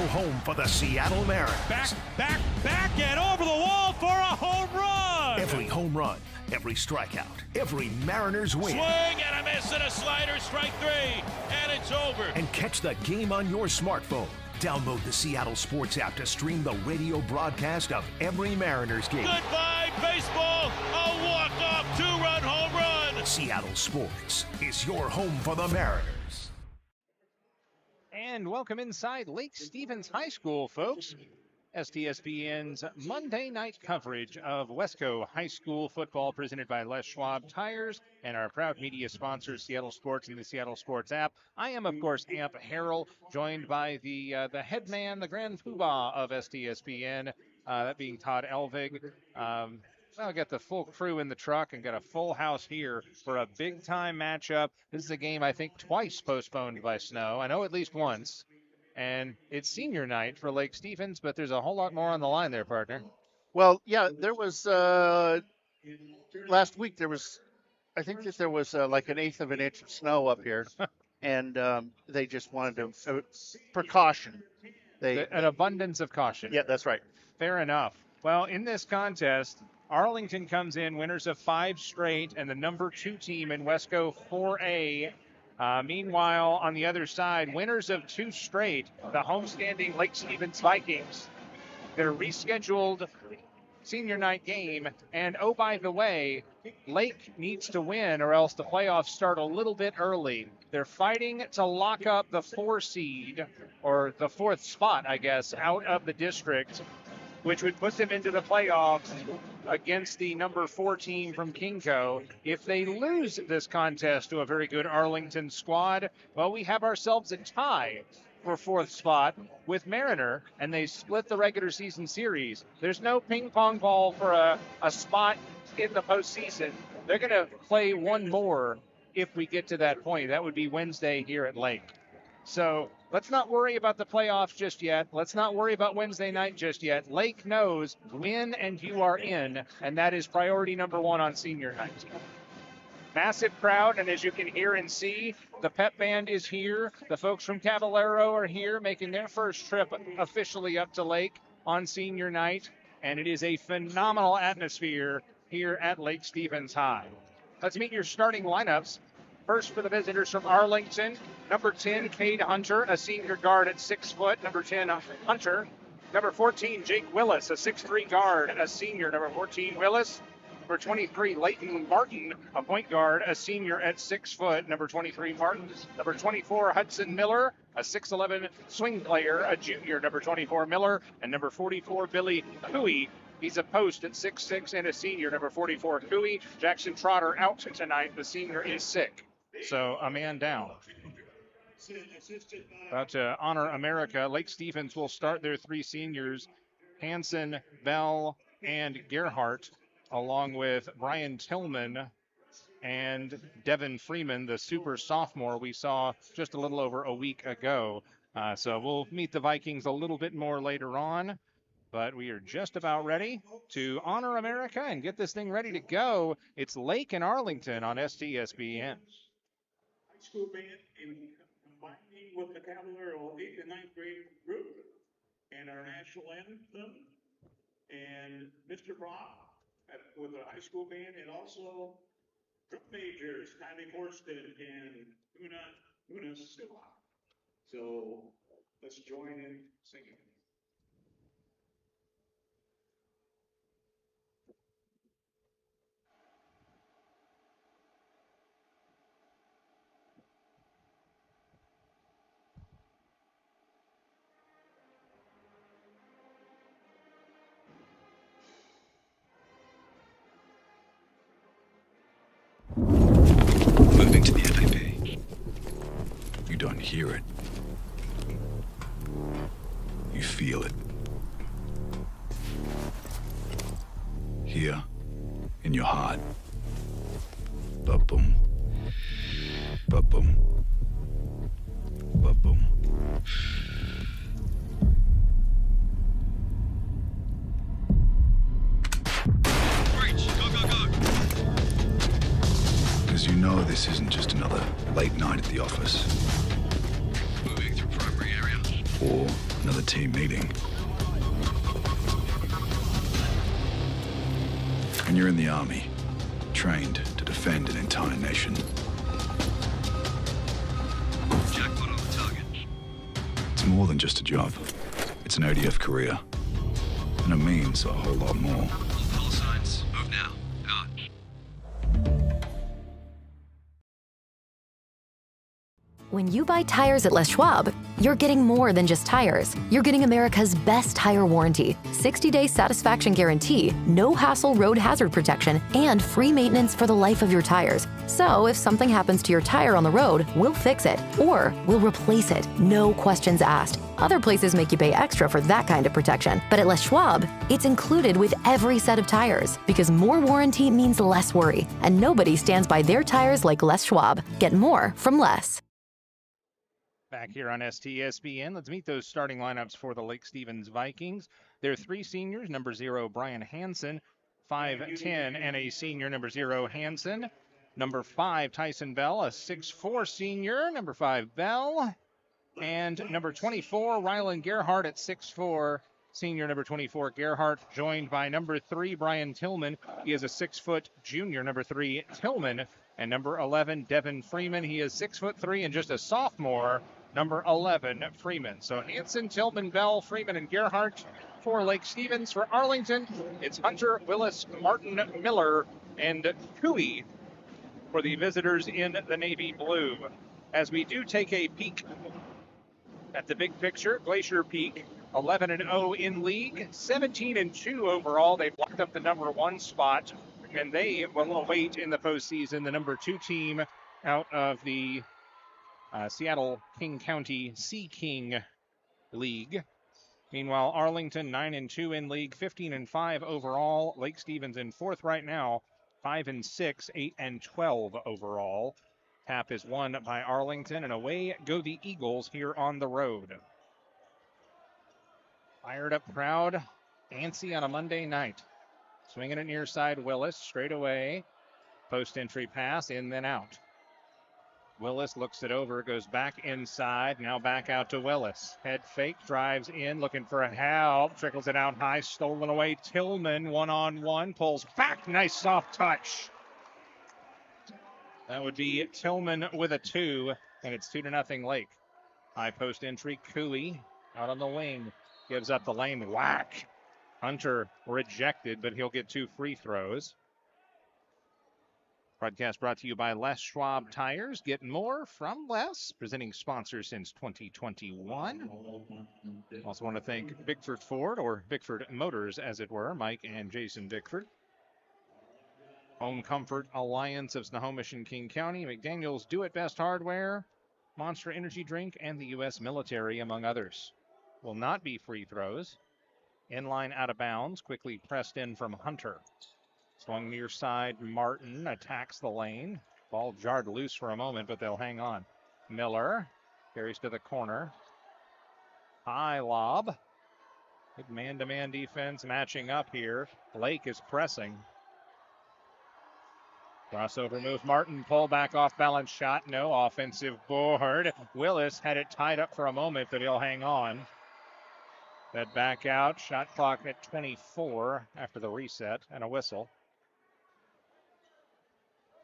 home for the Seattle Mariners. Back, and over the wall for a home run! Every home run, every strikeout, every Mariners win. Swing and a miss and a slider, strike three, and it's over. And catch the game on your smartphone. Download the Seattle Sports app to stream the radio broadcast of every Mariners game. Goodbye, baseball! A walk-off two-run home run! Seattle Sports is your home for the Mariners. And welcome inside Lake Stevens High School, folks. STSPN's Monday night coverage of Wesco High School football presented by Les Schwab Tires and our proud media sponsors, Seattle Sports and the Seattle Sports app. I am, of course, Amp Harrell, joined by the head man, the grand poobah of STSPN, that being Todd Elvig. I'll get the full crew in the truck and got a full house here for a big-time matchup. This is a game, I think, twice postponed by snow. I know at least once. And it's senior night for Lake Stevens, but there's a whole lot more on the line there, partner. Well, yeah, there was last week I think that there was like an eighth of an inch of snow up here, and they just wanted to precaution. An abundance of caution. Yeah, that's right. Fair enough. Well, in this contest, Arlington comes in winners of 5 straight and the number 2 team in Wesco 4A. Meanwhile, on the other side, winners of 2 straight, the homestanding Lake Stevens Vikings. Their rescheduled senior night game. And oh, by the way, Lake needs to win or else the playoffs start a little bit early. They're fighting to lock up the 4 seed, or the 4th spot, I guess, out of the district, which would put them into the playoffs against the number 4 team from Kingco. If they lose this contest to a very good Arlington squad, well, we have ourselves a tie for 4th spot with Mariner, and they split the regular season series. There's no ping pong ball for a spot in the postseason. They're going to play one more if we get to that point. That would be Wednesday here at Lake. So let's not worry about the playoffs just yet. Let's not worry about Wednesday night just yet. Lake knows win and you are in, and that is priority number 1 on senior night. Massive crowd, and as you can hear and see, the pep band is here. The folks from Caballero are here making their first trip officially up to Lake on senior night, and it is a phenomenal atmosphere here at Lake Stevens High. Let's meet your starting lineups. First for the visitors from Arlington, number 10, Cade Hunter, a senior guard at 6 foot. Number 10, Hunter. Number 14, Jake Willis, a 6'3 guard, a senior. Number 14, Willis. Number 23, Leighton Martin, a point guard, a senior at 6 foot. Number 23, Martin. Number 24, Hudson Miller, a 6'11 swing player, a junior. Number 24, Miller. And number 44, Billy Cooey. He's a post at 6'6 and a senior. Number 44, Cooey. Jackson Trotter out tonight. The senior is sick. So a man down. About to honor America, Lake Stevens will start their 3 seniors, Hanson, Bell, and Gerhart, along with Brian Tillman and Devin Freeman, the super sophomore we saw just a little over a week ago. So we'll meet the Vikings a little bit more later on, but we are just about ready to honor America and get this thing ready to go. It's Lake and Arlington on STSPN. School band in combining with the Caballero 8th and 9th grade group and our national anthem, and Mr. Brock with the high school band, and also drum majors Kylie Morsted and Una Silla. So let's join in singing. Moving to the FAP. You don't hear it. You feel it. Here, in your heart. Ba-boom. Ba-boom. Ba-boom. Because you know this isn't just another late night at the office. Moving through primary area. Or Another team meeting. And you're in the army, trained to defend an entire nation. Jackpot on the target. It's more than just a job. It's an ODF career. And it means a whole lot more. All call signs. Move now. Out. When you buy tires at Les Schwab, you're getting more than just tires. You're getting America's best tire warranty, 60-day satisfaction guarantee, no hassle road hazard protection, and free maintenance for the life of your tires. So if something happens to your tire on the road, we'll fix it, or we'll replace it, no questions asked. Other places make you pay extra for that kind of protection, but at Les Schwab, it's included with every set of tires, because more warranty means less worry, and nobody stands by their tires like Les Schwab. Get more from less. Back here on STSPN, let's meet those starting lineups for the Lake Stevens Vikings. There are 3 seniors, number 0, Brian Hansen, 5'10", and a senior, number 0, Hansen. Number 5, Tyson Bell, a 6'4" senior, number 5, Bell. And number 24, Rylan Gerhardt at 6'4", senior, number 24, Gerhardt, joined by number 3, Brian Tillman. He is a 6-foot junior, number 3, Tillman. And number 11, Devin Freeman. He is 6'3" and just a sophomore, number 11, Freeman. So Hansen, Tillman, Bell, Freeman, and Gerhardt for Lake Stevens. For Arlington, it's Hunter, Willis, Martin, Miller, and Cooey for the visitors in the navy blue. As we do take a peek at the big picture, Glacier Peak, 11-0 in league, 17-2 overall. They've locked up the number 1 spot, and they will await in the postseason the number 2 team out of the Seattle King County Sea King League. Meanwhile, Arlington 9-2 in league, 15-5 overall. Lake Stevens in 4th right now, 5-6, 8-12 overall. Tap is won by Arlington, and away go the Eagles here on the road. Fired up crowd, antsy on a Monday night. Swinging it near side, Willis, straight away. Post entry pass, in then out. Willis looks it over, goes back inside, now back out to Willis. Head fake, drives in, looking for a help, trickles it out high, stolen away. Tillman, one-on-one, pulls back, nice soft touch. That would be Tillman with a 2, and it's 2-0 Lake. High post entry, Cooey out on the wing, gives up the lane, whack. Hunter rejected, but he'll get 2 free throws. Broadcast brought to you by Les Schwab Tires. Get more from Les, presenting sponsor since 2021. Also want to thank Bickford Ford, or Bickford Motors as it were, Mike and Jason Bickford. Home Comfort Alliance of Snohomish and King County, McDaniel's Do It Best Hardware, Monster Energy Drink, and the U.S. military, among others. Will not be free throws. Inline out of bounds, quickly pressed in from Hunter. Swung near side, Martin attacks the lane. Ball jarred loose for a moment, but they'll hang on. Miller carries to the corner. High lob. Good man-to-man defense matching up here. Lake is pressing. Crossover move, Martin, pull back off balance shot, no offensive board. Willis had it tied up for a moment, but he'll hang on. That back out, shot clock at 24 after the reset and a whistle.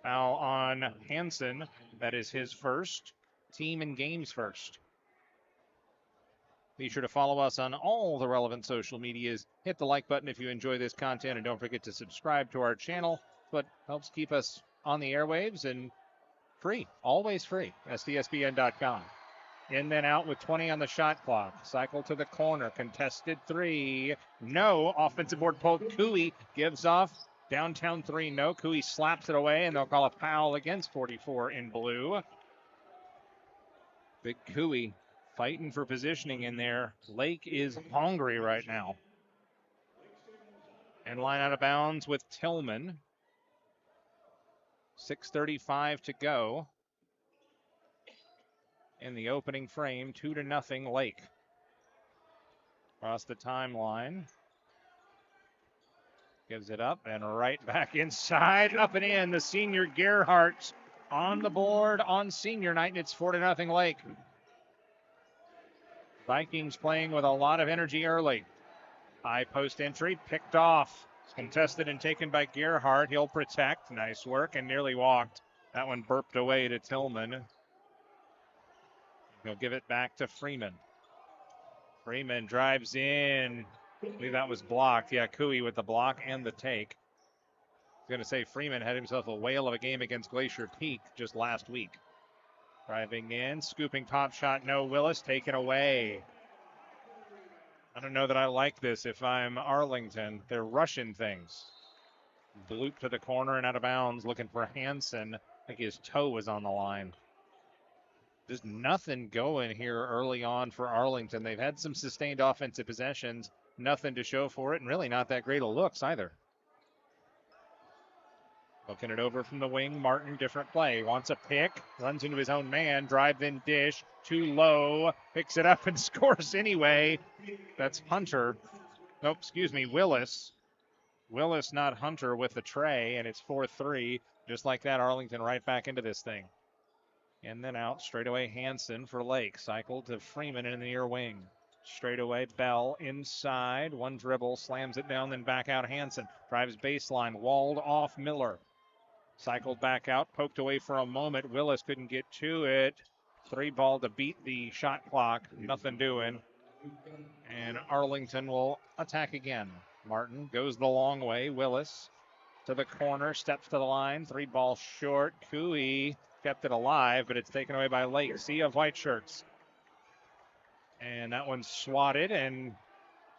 Foul on Hansen, that is his first, team and games first. Be sure to follow us on all the relevant social medias. Hit the like button if you enjoy this content, and don't forget to subscribe to our channel. What helps keep us on the airwaves and free, always free, STSPN.com. In then out with 20 on the shot clock. Cycle to the corner, contested 3. No, offensive board pulled. Cooey gives off. Downtown 3, no. Cooey slaps it away, and they'll call a foul against 44 in blue. Big Cooey fighting for positioning in there. Lake is hungry right now. And line out of bounds with Tillman. 6:35 to go. In the opening frame, 2-0 Lake. Across the timeline. Gives it up and right back inside. Up and in. The senior Gerhardt on the board on senior night, and it's 4-0 Lake. Vikings playing with a lot of energy early. High post entry, picked off. Contested and taken by Gerhardt. He'll protect. Nice work and nearly walked. That one burped away to Tillman. He'll give it back to Freeman. Freeman drives in. I believe that was blocked. Yeah, Cooey with the block and the take. I was going to say Freeman had himself a whale of a game against Glacier Peak just last week. Driving in, scooping top shot, no. Willis taken away. I don't know that I like this if I'm Arlington. They're rushing things. Bloop to the corner and out of bounds, looking for Hansen. I think his toe was on the line. There's nothing going here early on for Arlington. They've had some sustained offensive possessions, nothing to show for it, and really not that great of looks either. Looking it over from the wing, Martin, different play. Wants a pick, runs into his own man, drive in dish, too low, picks it up and scores anyway. That's Hunter. Nope, excuse me, Willis. Willis, not Hunter, with the tray, and it's 4-3. Just like that, Arlington right back into this thing. And then out, straightaway Hansen for Lake. Cycle to Freeman in the near wing. Straightaway Bell inside. One dribble, slams it down, then back out Hansen. Drives baseline, walled off Miller. Cycled back out, poked away for a moment. Willis couldn't get to it. 3-ball to beat the shot clock. Nothing doing. And Arlington will attack again. Martin goes the long way. Willis to the corner, steps to the line. 3-ball short. Cooey kept it alive, but it's taken away by Lake. Sea of white shirts. And that one's swatted and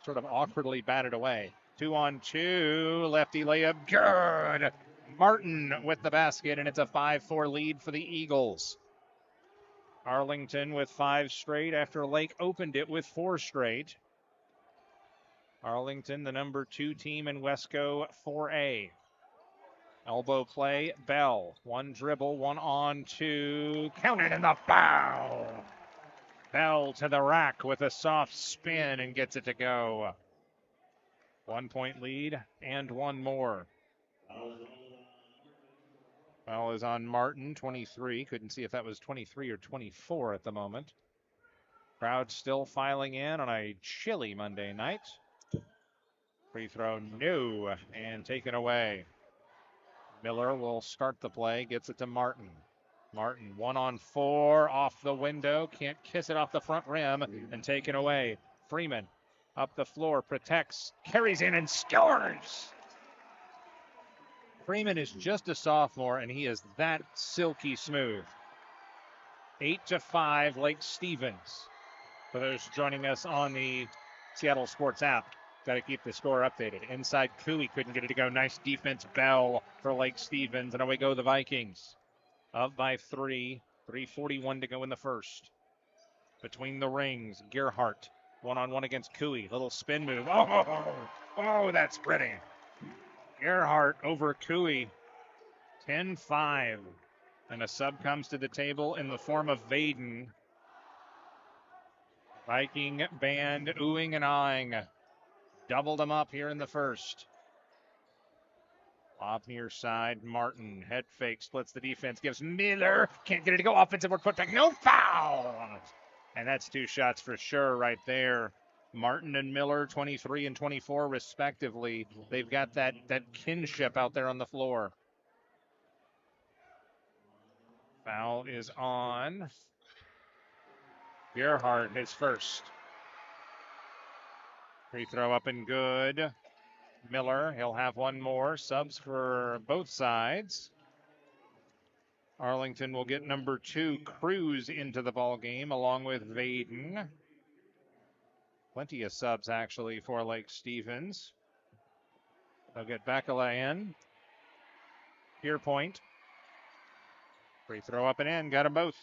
sort of awkwardly batted away. 2-on-2. Lefty layup. Good. Martin with the basket, and it's a 5-4 lead for the Eagles. Arlington with 5 straight after Lake opened it with 4 straight. Arlington, the number 2 team in Wesco 4A. Elbow play, Bell. One dribble, 1-on-2. Counted in the foul. Bell to the rack with a soft spin and gets it to go. 1-point lead and one more. Foul is on Martin, 23. Couldn't see if that was 23 or 24 at the moment. Crowd still filing in on a chilly Monday night. Free throw, no, and taken away. Miller will start the play, gets it to Martin. Martin, 1-on-4, off the window, can't kiss it off the front rim, and taken away. Freeman, up the floor, protects, carries in, and scores! Freeman is just a sophomore, and he is that silky smooth. 8-5, Lake Stevens. For those joining us on the Seattle Sports app, got to keep the score updated. Inside, Cooey couldn't get it to go. Nice defense, Bell for Lake Stevens, and away go the Vikings. Up by 3, 3:41 to go in the first. Between the rings, Gerhardt, 1-on-1 against Cooey. Little spin move. Oh, that's pretty. Gerhardt over Cooey. 10-5. And a sub comes to the table in the form of Vaden. Viking band oohing and aahing. Doubled them up here in the first. Off near side, Martin. Head fake, splits the defense, gives Miller. Can't get it to go. Offensive work, put back. No foul! And that's 2 shots for sure right there. Martin and Miller, 23 and 24 respectively. They've got that kinship out there on the floor. Foul is on Gerhardt, his first. Free throw up and good. Miller, he'll have one more. Subs for both sides. Arlington will get number 2, Cruz, into the ball game along with Vaden. Plenty of subs actually for Lake Stevens. They'll get Bekele in. Pierpoint. Free throw up and in. Got them both.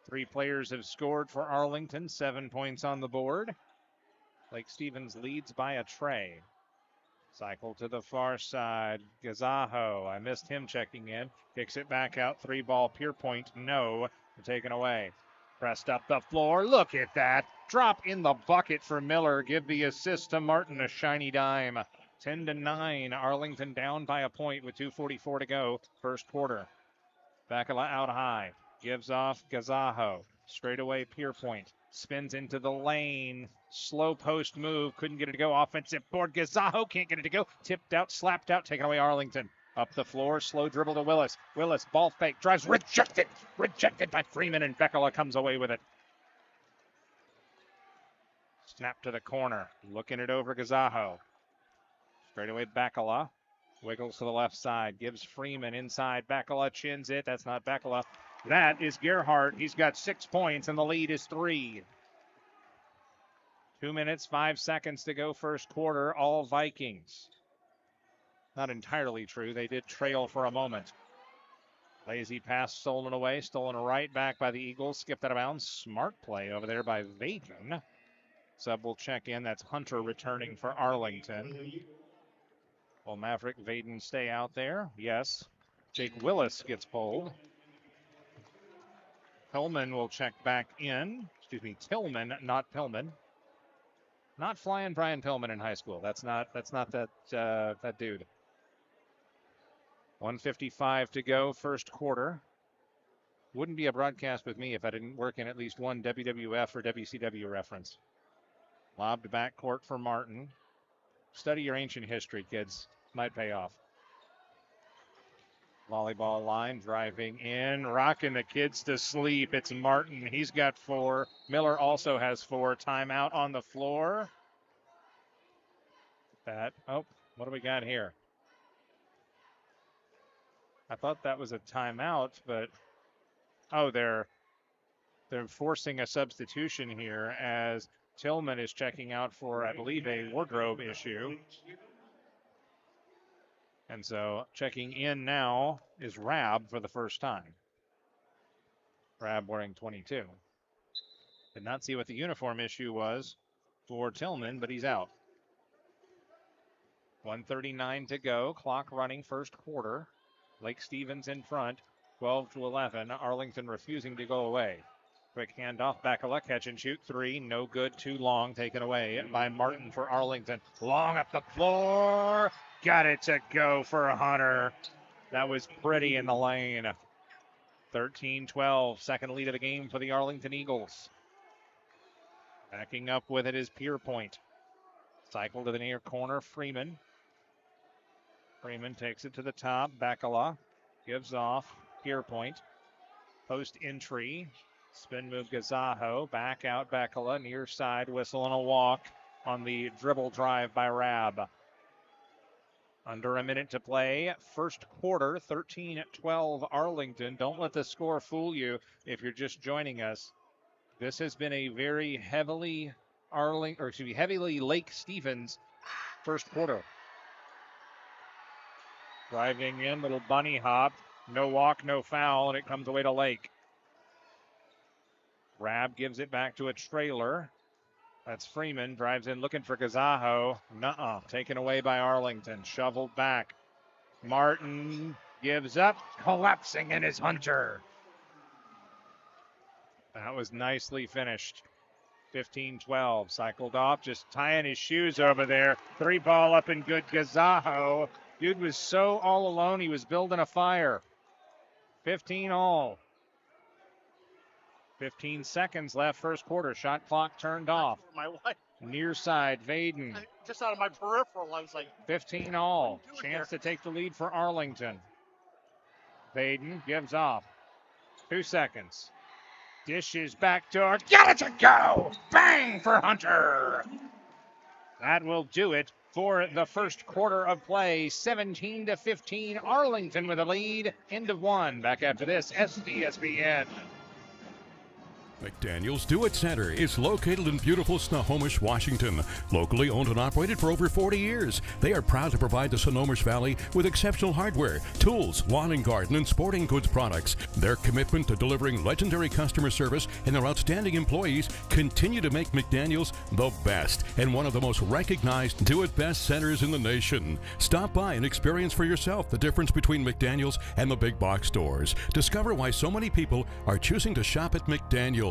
3 players have scored for Arlington. 7 points on the board. Lake Stevens leads by a tray. Cycle to the far side. Gazaho. I missed him checking in. Kicks it back out. 3-ball Pierpoint. No. Taken away. Pressed up the floor. Look at that. Drop in the bucket for Miller. Give the assist to Martin. A shiny dime. 10-9. Arlington down by a point with 2:44 to go. First quarter. Bekele out high. Gives off Gazajo. Straightaway Pierpoint. Spins into the lane. Slow post move. Couldn't get it to go. Offensive board. Gazajo can't get it to go. Tipped out, slapped out, taken away Arlington. Up the floor. Slow dribble to Willis. Willis, ball fake. Drives. Rejected. Rejected by Freeman, and Beckela comes away with it. Snap to the corner. Looking it over Gazajo. Straightaway Beckela. Wiggles to the left side. Gives Freeman inside. Beckela chins it. That's not Beckela. That is Gerhardt. He's got 6 points, and the lead is 3. 2 minutes, 5 seconds to go first quarter. All Vikings. Not entirely true. They did trail for a moment. Lazy pass stolen away. Stolen right back by the Eagles. Skipped out of bounds. Smart play over there by Vaden. Sub will check in. That's Hunter returning for Arlington. Will Maverick Vaden stay out there? Yes. Jake Willis gets pulled. Pillman will check back in. Excuse me, Tillman, not Pillman. Not flying Brian Pillman in high school. That's not that dude. 1:55 to go, first quarter. Wouldn't be a broadcast with me if I didn't work in at least one WWF or WCW reference. Lobbed backcourt for Martin. Study your ancient history, kids. Might pay off. Volleyball line, driving in, rocking the kids to sleep. It's Martin. He's got 4. Miller also has 4. Timeout on the floor. What do we got here? I thought that was a timeout, but they're forcing a substitution here as Tillman is checking out for, I believe, a wardrobe issue. And so checking in now is Rab for the first time. Rab wearing 22. Did not see what the uniform issue was for Tillman, but he's out. 1:39 to go. Clock running first quarter. Lake Stevens in front. 12-11. Arlington refusing to go away. Quick handoff. Beckela, catch and shoot. 3. No good. Too long. Taken away by Martin for Arlington. Long up the floor. Got it to go for Hunter. That was pretty in the lane. 13-12. Second lead of the game for the Arlington Eagles. Backing up with it is Pierpoint. Cycle to the near corner. Freeman. Freeman takes it to the top. Beckela gives off. Pierpoint. Post entry. Spin move Gazajo. Back out Beckela. Near side whistle and a walk on the dribble drive by Rab. Under a minute to play. First quarter, 13-12 Arlington. Don't let the score fool you if you're just joining us. This has been a very heavily Lake Stevens first quarter. Driving in, little bunny hop. No walk, no foul, and it comes away to Lake. Rab gives it back to a trailer. That's Freeman. Drives in looking for Gazajo. Taken away by Arlington. Shoveled back. Martin gives up. Collapsing in his Hunter. That was nicely finished. 15-12. Cycled off. Just tying his shoes over there. 3 ball up and good. Gazajo. Dude was so all alone. He was building a fire. 15 all. 15 seconds left first quarter. Shot clock turned off. My wife. Near side, Vaden. Just out of my peripheral, I was like, 15 all. Chance to take the lead for Arlington. Vaden gives off. 2 seconds. Dishes back door. Got it to go. Bang for Hunter. That will do it for the first quarter of play. 17-15. Arlington with a lead. End of 1. Back after this. STSPN. McDaniel's Do It Center is located in beautiful Snohomish, Washington. Locally owned and operated for over 40 years. They are proud to provide the Snohomish Valley with exceptional hardware, tools, lawn and garden, and sporting goods products. Their commitment to delivering legendary customer service and their outstanding employees continue to make McDaniel's the best and one of the most recognized Do It Best centers in the nation. Stop by and experience for yourself the difference between McDaniel's and the big box stores. Discover why so many people are choosing to shop at McDaniel's.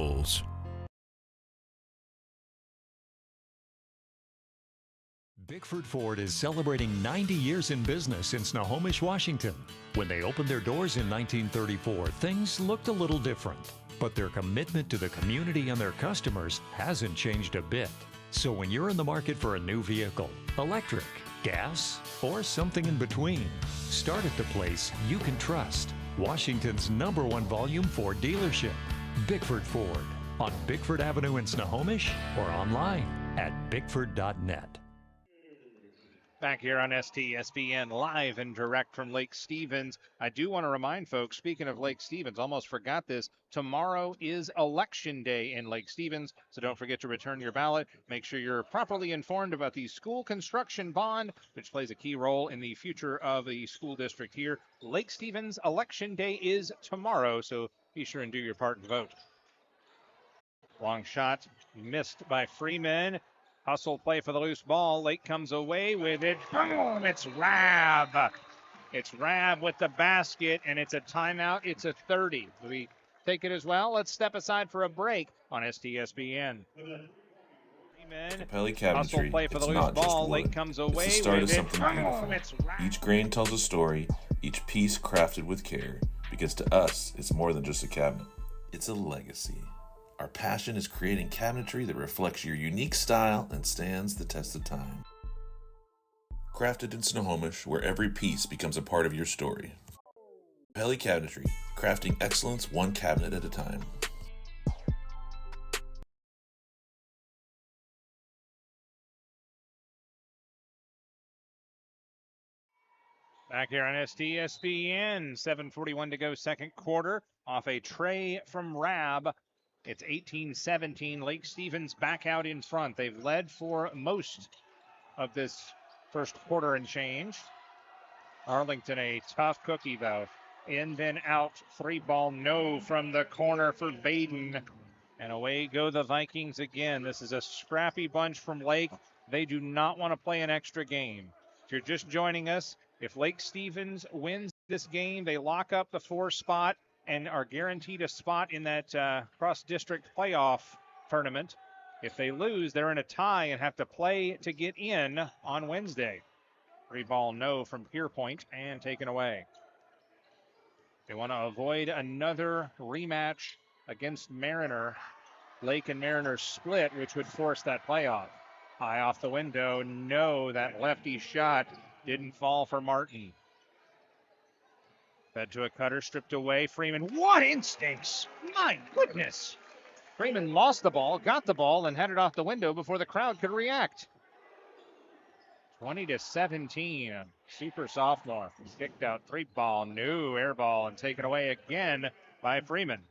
Bickford Ford is celebrating 90 years in business in Snohomish, Washington. When they opened their doors in 1934, things looked a little different. But their commitment to the community and their customers hasn't changed a bit. So when you're in the market for a new vehicle, electric, gas, or something in between, start at the place you can trust. Washington's #1 volume Ford dealership, Bickford Ford, on Bickford Avenue in Snohomish or online at bickford.net. Back here on STSPN, live and direct from Lake Stevens. I do want to remind folks, speaking of Lake Stevens, almost forgot this, tomorrow is Election Day in Lake Stevens, so don't forget to return your ballot. Make sure you're properly informed about the school construction bond, which plays a key role in the future of the school district here. Lake Stevens Election Day is tomorrow, so be sure and do your part and vote. Long shot missed by Freeman. Hustle play for the loose ball. Lake comes away with it. Boom! It's Rab. It's Rab with the basket, and it's a timeout. It's a 30. Do we take it as well? Let's step aside for a break on STSPN. Capelli Cabinetry, Play for it's the not loose ball. just Lake wood. comes It's away the start of with it. something beautiful. Each grain tells a story, each piece crafted with care, because to us, it's more than just a cabinet. It's a legacy. Our passion is creating cabinetry that reflects your unique style and stands the test of time. Crafted in Snohomish, where every piece becomes a part of your story. Capelli Cabinetry, crafting excellence one cabinet at a time. Back here on STSPN, 7:41 to go, second quarter. Off a tray from Rab. It's 18-17. Lake Stevens back out in front. They've led for most of this first quarter and change. Arlington, a tough cookie, though. In, then out. 3-ball, no from the corner for Baden. And away go the Vikings again. This is a scrappy bunch from Lake. They do not want to play an extra game. If you're just joining us, if Lake Stevens wins this game, they lock up the 4 spot and are guaranteed a spot in that cross-district playoff tournament. If they lose, they're in a tie and have to play to get in on Wednesday. 3-ball, no from Pierpoint and taken away. They want to avoid another rematch against Mariner. Lake and Mariner split, which would force that playoff. High off the window, no, that lefty shot didn't fall for Martin. Fed to a cutter, stripped away. Freeman, what instincts! My goodness! Freeman lost the ball, got the ball, and had it off the window before the crowd could react. 20-17. Super sophomore. Kicked out 3-ball, new air ball, and taken away again by Freeman.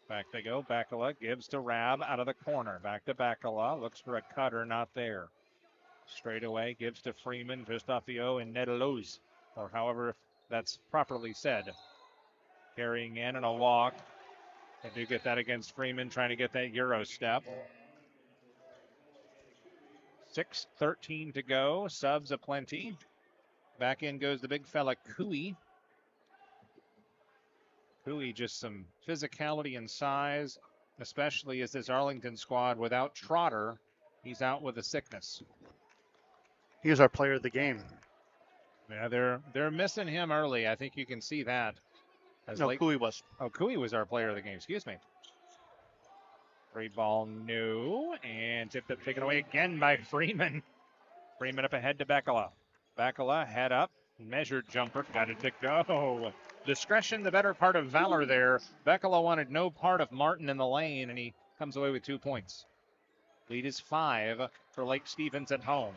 Back they go. Bakala gives to Rab out of the corner. Back to Bakala. Looks for a cutter, not there. Straight away, gives to Freeman, just off the O, and Nedelos, or however that's properly said. Carrying in and a walk. They do get that against Freeman, trying to get that Euro step. 6:13 to go. Subs aplenty. Back in goes the big fella, Cooey. Cooey, just some physicality and size, especially as this Arlington squad without Trotter. He's out with a sickness. He was our player of the game. Yeah, they're missing him early. I think you can see that. Cooey was. Oh, Cooey was our player of the game. Excuse me. 3-ball, no, and tipped up, taken away again by Freeman. Freeman up ahead to Bakala. Bakala head up, measured jumper, got it to go. Discretion, the better part of valor there. Bakala wanted no part of Martin in the lane, and he comes away with 2 points. Lead is 5 for Lake Stevens at home.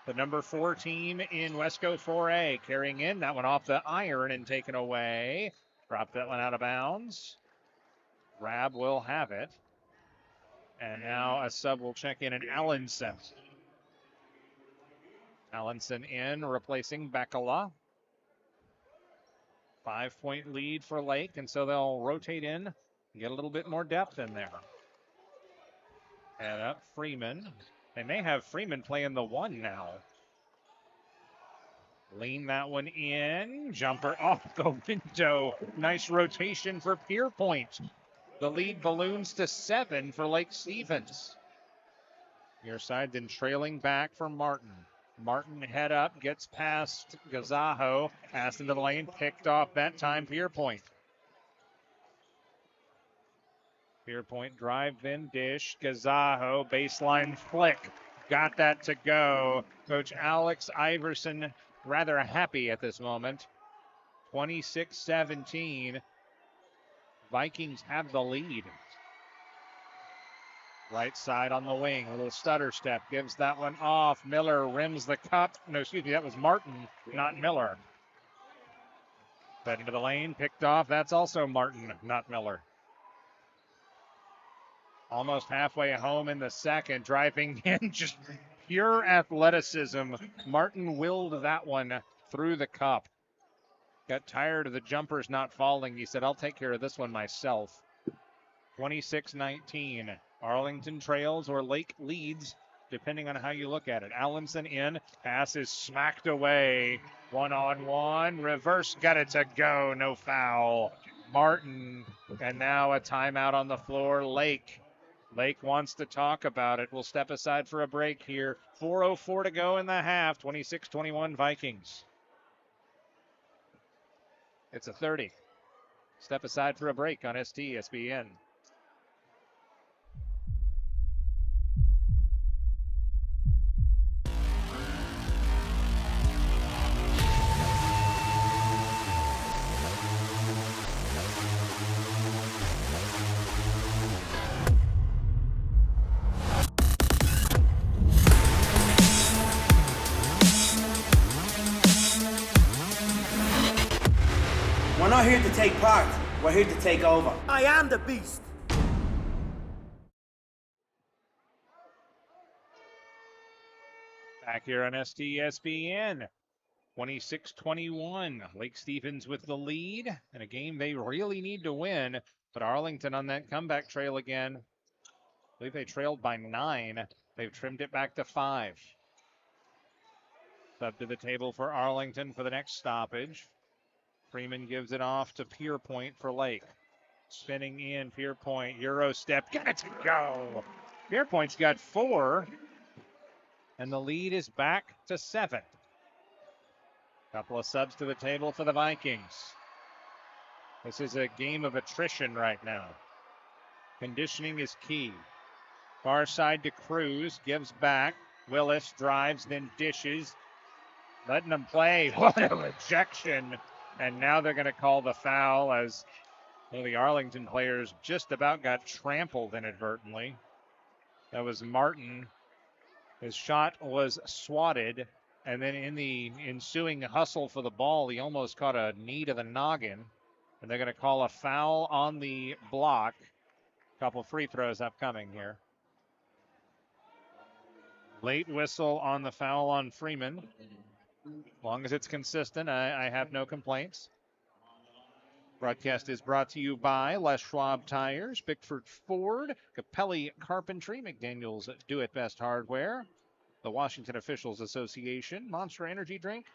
The number 4 team in Wesco 4A carrying in that one off the iron and taken away. Dropped that one out of bounds. Rab will have it. And now a sub will check in, and Allenson. Allenson in, replacing Bakala. 5-point lead for Lake, and so they'll rotate in and get a little bit more depth in there. Head up, Freeman. They may have Freeman playing the 1 now. Lean that one in. Jumper off the window. Nice rotation for Pierpoint. The lead balloons to 7 for Lake Stevens. Near side, then trailing back for Martin. Martin head up, gets past Gazajo, passed into the lane, picked off that time Pierpoint. Pierpoint drive, then dish. Gazajo, baseline flick. Got that to go. Coach Alex Iverson rather happy at this moment. 26-17. Vikings have the lead. Right side on the wing, a little stutter step, gives that one off. Miller rims the cup. No, excuse me, that was Martin, not Miller. Fed into the lane, picked off. That's also Martin, not Miller. Almost halfway home in the second, driving in, just pure athleticism. Martin willed that one through the cup. Got tired of the jumpers not falling. He said, I'll take care of this one myself. 26-19. Arlington trails or Lake leads, depending on how you look at it. Allenson in, pass is smacked away. 1-on-1, reverse, got it to go, no foul. Martin, and now a timeout on the floor. Lake wants to talk about it. We'll step aside for a break here. 4:04 to go in the half. 26-21 Vikings. It's a 30. Step aside for a break on STSPN. We're not here to take part. We're here to take over. I am the beast. Back here on STSPN. 26-21. Lake Stevens with the lead in a game they really need to win. But Arlington on that comeback trail again. I believe they trailed by 9. They've trimmed it back to 5. Sub to the table for Arlington for the next stoppage. Freeman gives it off to Pierpoint for Lake. Spinning in, Pierpoint, Euro step, got it to go. Pierpoint's got 4, and the lead is back to 7. Couple of subs to the table for the Vikings. This is a game of attrition right now. Conditioning is key. Far side to Cruz, gives back. Willis drives, then dishes. Letting them play. What a rejection. And now they're going to call the foul as one of the Arlington players just about got trampled inadvertently. That was Martin. His shot was swatted, and then in the ensuing hustle for the ball, he almost caught a knee to the noggin. And they're going to call a foul on the block. Couple free throws upcoming here. Late whistle on the foul on Freeman. As long as it's consistent, I have no complaints. Broadcast is brought to you by Les Schwab Tires, Bickford Ford, Capelli Carpentry, McDaniels Do It Best Hardware, the Washington Officials Association, Monster Energy Drink,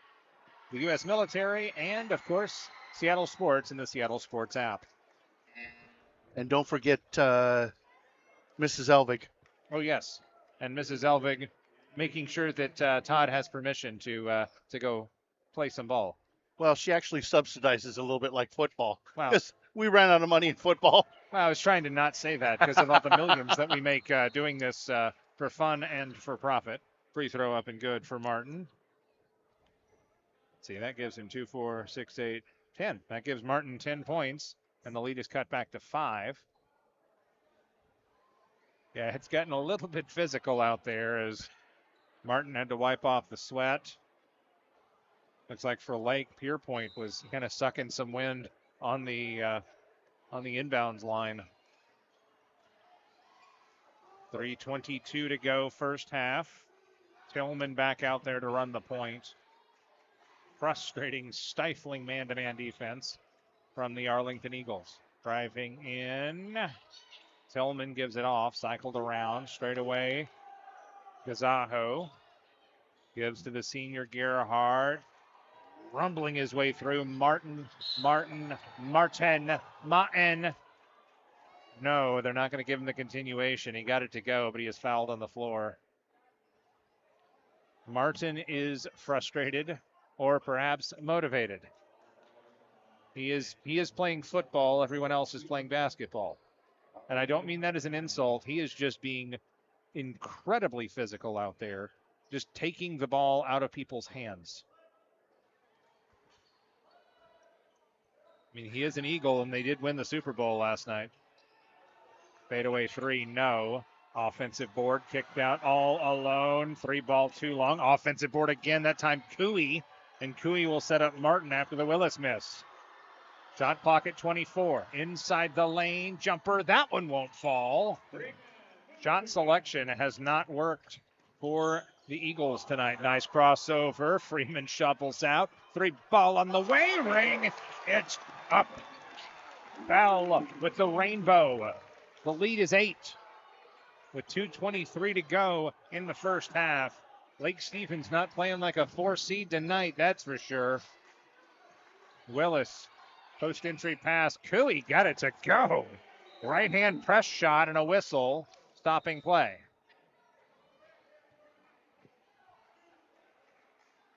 the U.S. military, and, of course, Seattle Sports and the Seattle Sports app. And don't forget Mrs. Elvig. Oh, yes. And Mrs. Elvig making sure that Todd has permission to go play some ball. Well, she actually subsidizes a little bit like football. Wow. Because we ran out of money in football. Well, I was trying to not say that because of all the millions that we make doing this for fun and for profit. Free throw up and good for Martin. Let's see, that gives him 2, 4, 6, 8, 10. That gives Martin 10 points, and the lead is cut back to 5. Yeah, it's gotten a little bit physical out there as Martin had to wipe off the sweat. Looks like for Lake, Pierpoint was kind of sucking some wind on the inbounds line. 3:22 to go first half. Tillman back out there to run the point. Frustrating, stifling man-to-man defense from the Arlington Eagles. Driving in. Tillman gives it off, cycled around, straight away. Gazajo gives to the senior Gerhardt. Rumbling his way through. Martin. No, they're not going to give him the continuation. He got it to go, but he is fouled on the floor. Martin is frustrated or perhaps motivated. He is playing football. Everyone else is playing basketball. And I don't mean that as an insult. He is just being incredibly physical out there, just taking the ball out of people's hands. I mean, he is an Eagle, and they did win the Super Bowl last night. Fadeaway three, no. Offensive board kicked out all alone. 3-ball too long. Offensive board again, that time Cooey. And Cooey will set up Martin after the Willis miss. Shot clock at 24. Inside the lane, jumper. That one won't fall. Shot selection has not worked for the Eagles tonight. Nice crossover. Freeman shovels out. 3-ball on the way. Ring it up. Bell with the rainbow. The lead is 8 with 2:23 to go in the first half. Lake Stevens not playing like a 4 seed tonight, that's for sure. Willis, post-entry pass. Cooey got it to go. Right-hand press shot and a whistle, stopping play.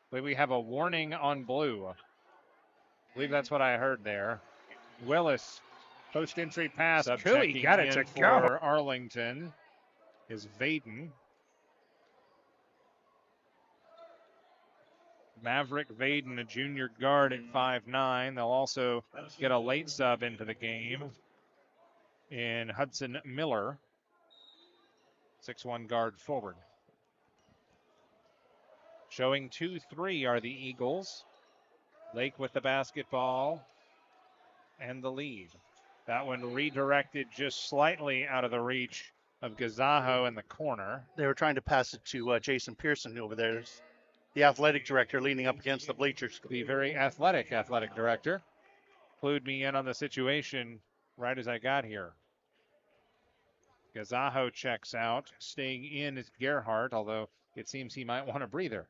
I believe we have a warning on blue. I believe that's what I heard there. Willis, post-entry pass. Cooey got it to go. For Arlington is Vaden. Maverick Vaden, a junior guard at 5'9". They'll also get a late sub into the game in Hudson Miller, 6'1" guard forward. Showing 2-3 are the Eagles. Lake with the basketball and the lead. That one redirected just slightly out of the reach of Gazajo in the corner. They were trying to pass it to Jason Pearson over there, the athletic director leaning up against the bleachers. The very athletic director clued me in on the situation right as I got here. Gazajo checks out. Staying in is Gerhardt, although it seems he might want a breather.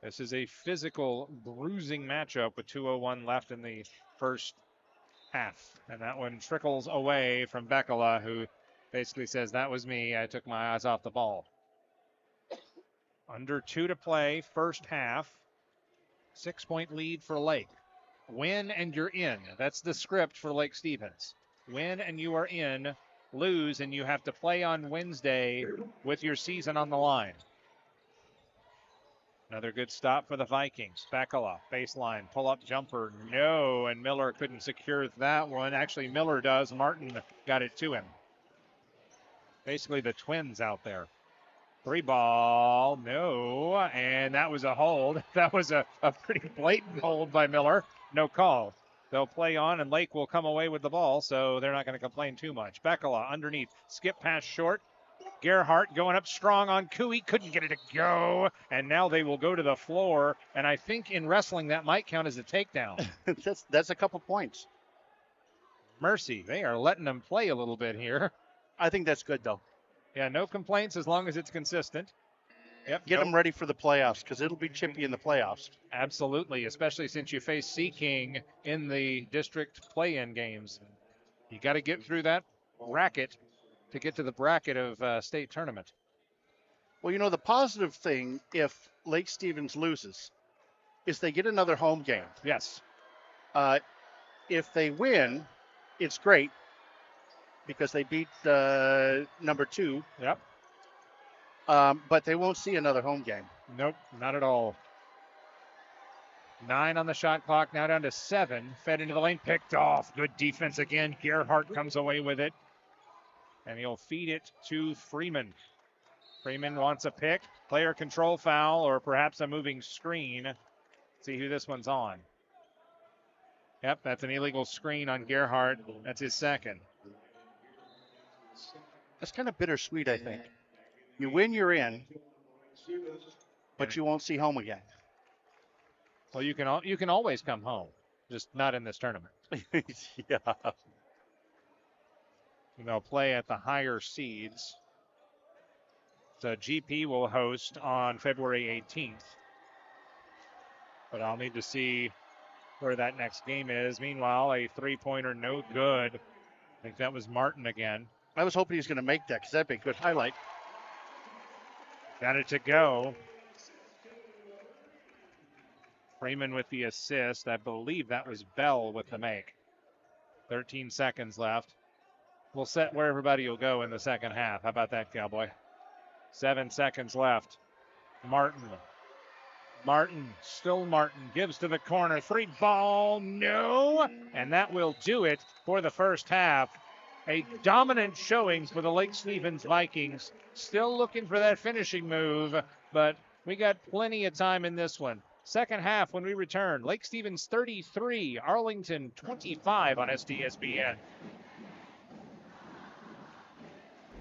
This is a physical, bruising matchup with 2:01 left in the first half. And that one trickles away from Bekala, who basically says, that was me. I took my eyes off the ball. Under 2 to play, first half. 6-point lead for Lake. Win and you're in. That's the script for Lake Stevens. Win and you are in. Lose and you have to play on Wednesday with your season on the line. Another good stop for the Vikings. Bekala, baseline, pull-up jumper, no, and Miller couldn't secure that one. Actually, Miller does. Martin got it to him. Basically the twins out there. 3-ball, no, and that was a hold. That was a pretty blatant hold by Miller. No call. They'll play on, and Lake will come away with the ball, so they're not going to complain too much. Bekala underneath, skip pass short. Gerhardt going up strong on Cooey, couldn't get it to go, and now they will go to the floor, and I think in wrestling that might count as a takedown. That's a couple points. Mercy, they are letting them play a little bit here. I think that's good, though. Yeah, no complaints as long as it's consistent. Yep. Get them ready for the playoffs, because it'll be chippy in the playoffs. Absolutely, especially since you face Sea King in the district play-in games. You got to get through that bracket to get to the bracket of state tournament. Well, you know, the positive thing, if Lake Stevens loses, is they get another home game. Yes. If they win, it's great, because they beat number 2. Yep. But they won't see another home game. Nope, not at all. 9 on the shot clock, now down to 7. Fed into the lane, picked off. Good defense again. Gerhardt comes away with it. And he'll feed it to Freeman. Freeman wants a pick. Player control foul, or perhaps a moving screen. See who this one's on. Yep, that's an illegal screen on Gerhardt. That's his second. That's kind of bittersweet, I think. You win, you're in, but you won't see home again. Well, you can always come home, just not in this tournament. Yeah. And they'll play at the higher seeds. So GP will host on February 18th. But I'll need to see where that next game is. Meanwhile, a 3-pointer no good. I think that was Martin again. I was hoping he was going to make that, because that'd be a good highlight. Got it to go. Freeman with the assist. I believe that was Bell with the make. 13 seconds left. We'll set where everybody will go in the second half. How about that, Cowboy? 7 seconds left. Martin, still Martin, gives to the corner. 3 ball, no. And that will do it for the first half. A dominant showing for the Lake Stevens Vikings. Still looking for that finishing move, but we got plenty of time in this one. Second half when we return. Lake Stevens 33, Arlington 25 on STSPN.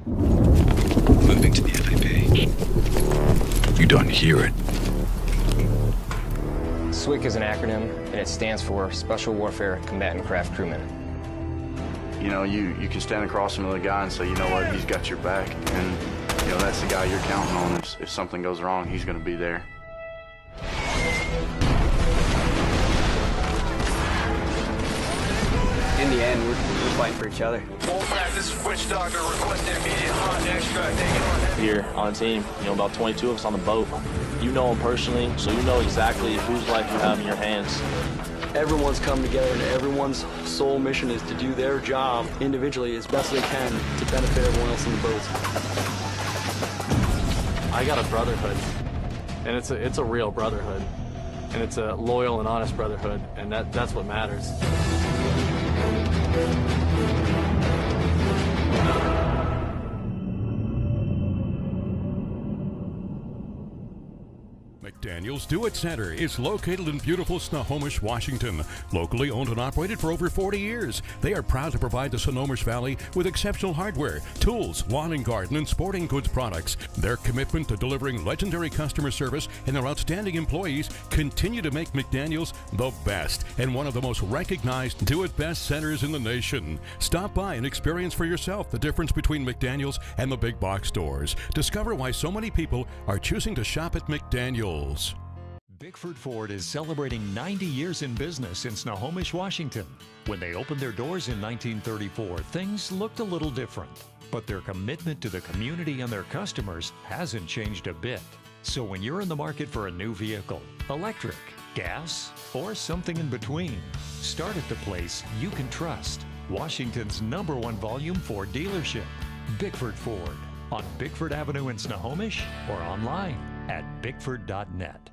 Moving to the FAP. You don't hear it. SWCC is an acronym, and it stands for Special Warfare Combatant Craft Crewman. You know, you can stand across from the guy and say, you know what, he's got your back. And, you know, that's the guy you're counting on. If something goes wrong, he's going to be there. In the end, we're fighting for each other. Here on the team, you know, about 22 of us on the boat. You know them personally, so you know exactly whose life you have in your hands. Everyone's come together, and everyone's sole mission is to do their job individually as best they can to benefit everyone else in the boats. I got a brotherhood, and it's a real brotherhood, and it's a loyal and honest brotherhood, and that's what matters. McDaniel's Do-It Center is located in beautiful Snohomish, Washington. Locally owned and operated for over 40 years, they are proud to provide the Snohomish Valley with exceptional hardware, tools, lawn and garden, and sporting goods products. Their commitment to delivering legendary customer service and their outstanding employees continue to make McDaniel's the best and one of the most recognized do-it-best centers in the nation. Stop by and experience for yourself the difference between McDaniel's and the big box stores. Discover why so many people are choosing to shop at McDaniel's. Bickford Ford is celebrating 90 years in business in Snohomish, Washington. When they opened their doors in 1934, things looked a little different. But their commitment to the community and their customers hasn't changed a bit. So when you're in the market for a new vehicle, electric, gas, or something in between, start at the place you can trust. Washington's #1 volume Ford dealership, Bickford Ford, on Bickford Avenue in Snohomish or online at bickford.net.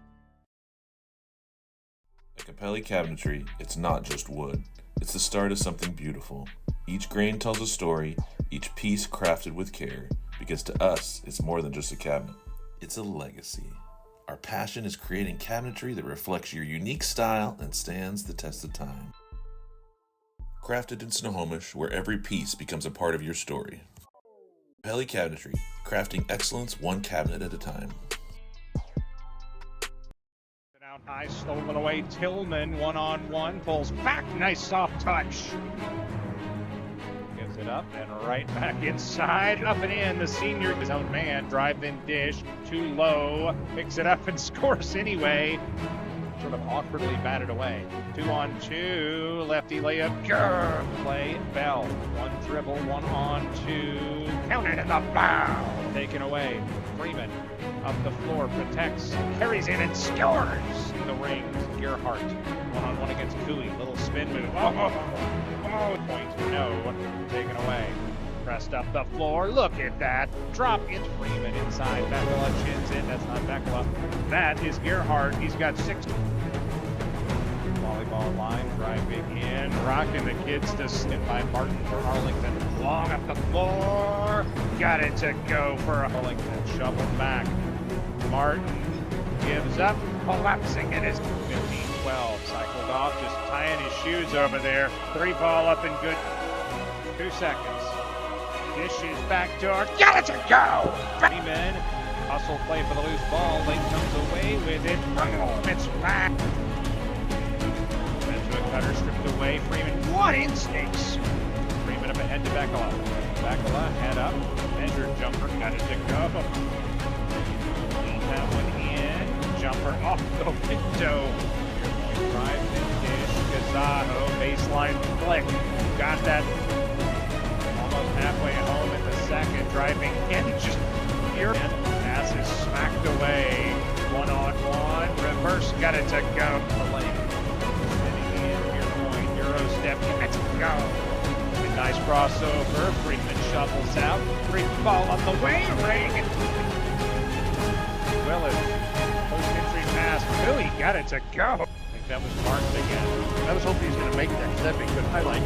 At Capelli Cabinetry, it's not just wood. It's the start of something beautiful. Each grain tells a story, each piece crafted with care, because to us, it's more than just a cabinet. It's a legacy. Our passion is creating cabinetry that reflects your unique style and stands the test of time. Crafted in Snohomish, where every piece becomes a part of your story. Capelli Cabinetry, crafting excellence one cabinet at a time. Out high, stolen away. Tillman, one-on-one, pulls back. Nice soft touch. Gives it up and right back inside. Up and in. The senior, his own man, drive in dish. Too low. Picks it up and scores anyway. Sort of awkwardly batted away. 2-on-2. Lefty layup. Grr. Play. Bell. One dribble. 1-on-2. Counted in the foul. Taken away. Freeman. Up the floor, protects, carries in and scores in the rings. Gerhardt, one-on-one against Cooley, little spin move. Oh, point, no, taken away. Pressed up the floor, look at that. Drop in Freeman inside, Bekala chins in, that's not Bekala. That is Gerhardt, he's got 6. Volleyball line, driving in, rocking the kids to slip by Martin for Arlington. Long up the floor, got it to go for Arlington, shoveled back. Martin gives up, collapsing in his 15-12. Cycled off, just tying his shoes over there. 3 ball up and good. 2 seconds. Dishes back door, got it to go! Freeman, hustle play for the loose ball. Lake comes away with it. Boom, it's back. Benjamin Cutter stripped away. Freeman, what instincts! Freeman up ahead to Bekala. Bekala, head up. Measure jumper, got it to go. That one in, jumper off the window. Drive and dish, Gazaho, baseline flick. Got that almost halfway home in the second. Driving in, just here. Pass is smacked away. One-on-one. Reverse. Got it to go. Spinning in. Near point. Euro step. Got it to go. A nice crossover. Freeman shovels out. Free ball on the way. Ring. Willis. Post-entry pass. Philly got it to go. I think that was Martin again. I was hoping he was going to make that because that'd be a good highlight.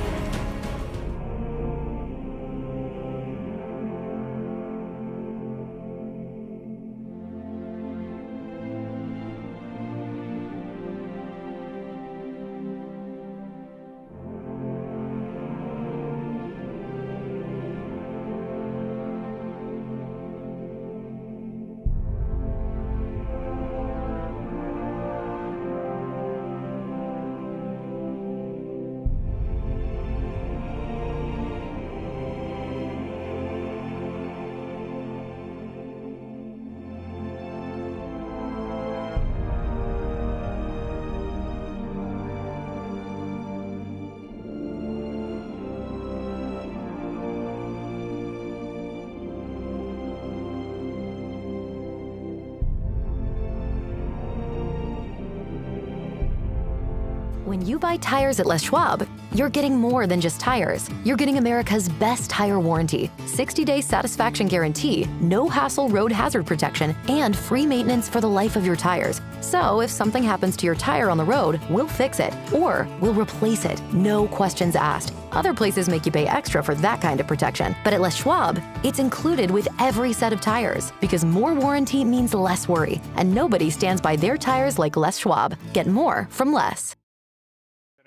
When you buy tires at Les Schwab, you're getting more than just tires. You're getting America's best tire warranty, 60-day satisfaction guarantee, no hassle road hazard protection, and free maintenance for the life of your tires. So if something happens to your tire on the road, we'll fix it, or we'll replace it, no questions asked. Other places make you pay extra for that kind of protection, but at Les Schwab, it's included with every set of tires, because more warranty means less worry, and nobody stands by their tires like Les Schwab. Get more from less.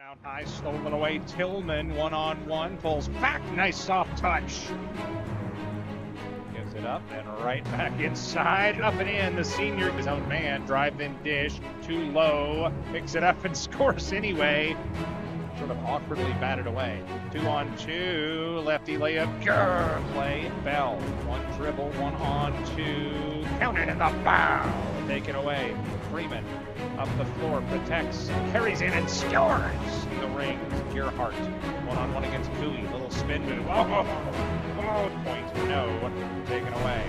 Out high, stolen away. Tillman, one-on-one, pulls back. Nice soft touch. Gives it up and right back inside. Up and in. The senior, his own man, drive in dish. Too low. Picks it up and scores anyway. Sort of awkwardly batted away. 2-on-2. Lefty layup. Grrr. Play. Bell. One dribble. 1-on-2. Counted in the foul. Taken away. Freeman. Up the floor, protects, carries in and scores. In the ring, Gerhardt. One-on-one against Bowie. Little spin move. Oh, point, no. Taken away.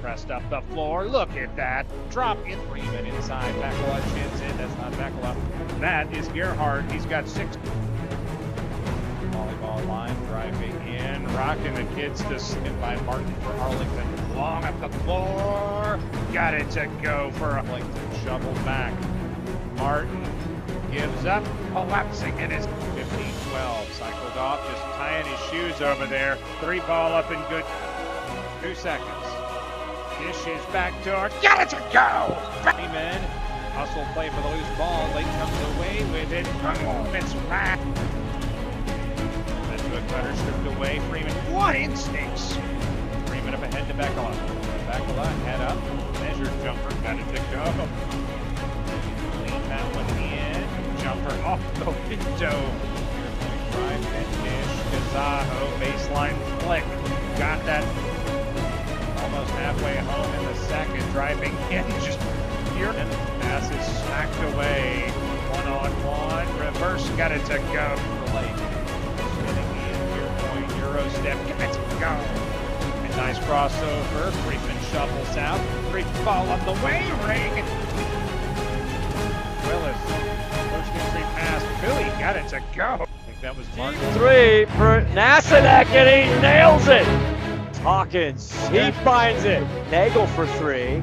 Pressed up the floor. Look at that. Drop in. Freeman inside. Bakala chins in. That's not Bakala. That is Gerhardt. He's got 6. Volleyball line driving in. Rocking the kids to spin by Martin for Arlington. Long up the floor. Got it to go for Arlington. Shovel back. Martin gives up, collapsing in his 15-12. Cycled off, just tying his shoes over there. 3 ball up and good. 2 seconds. Dishes back door. Got it to go! Freeman. Hustle play for the loose ball. Late comes away with it. Boom! It's back. That's a cutter stripped away. Freeman. What instincts! Freeman up ahead to Bakala. Bakala head up. Measured jumper. Got it to go. That one in. Jumper off the window. Drive and dish. Gazaho. Baseline flick. Got that almost halfway home in the second. Driving in. Just here. And pass is smacked away. One-on-one. Reverse. Got it to go. Late. Spinning in. Near point. Euro step. Got it to go. A nice crossover. Freeman shovels out. Free ball on the way. Ring. Willis, first entry pass, Philly got it to go. I think that was Martin. 3 for Nasanek, and he nails it. Hawkins, he finds it. Nagel for 3.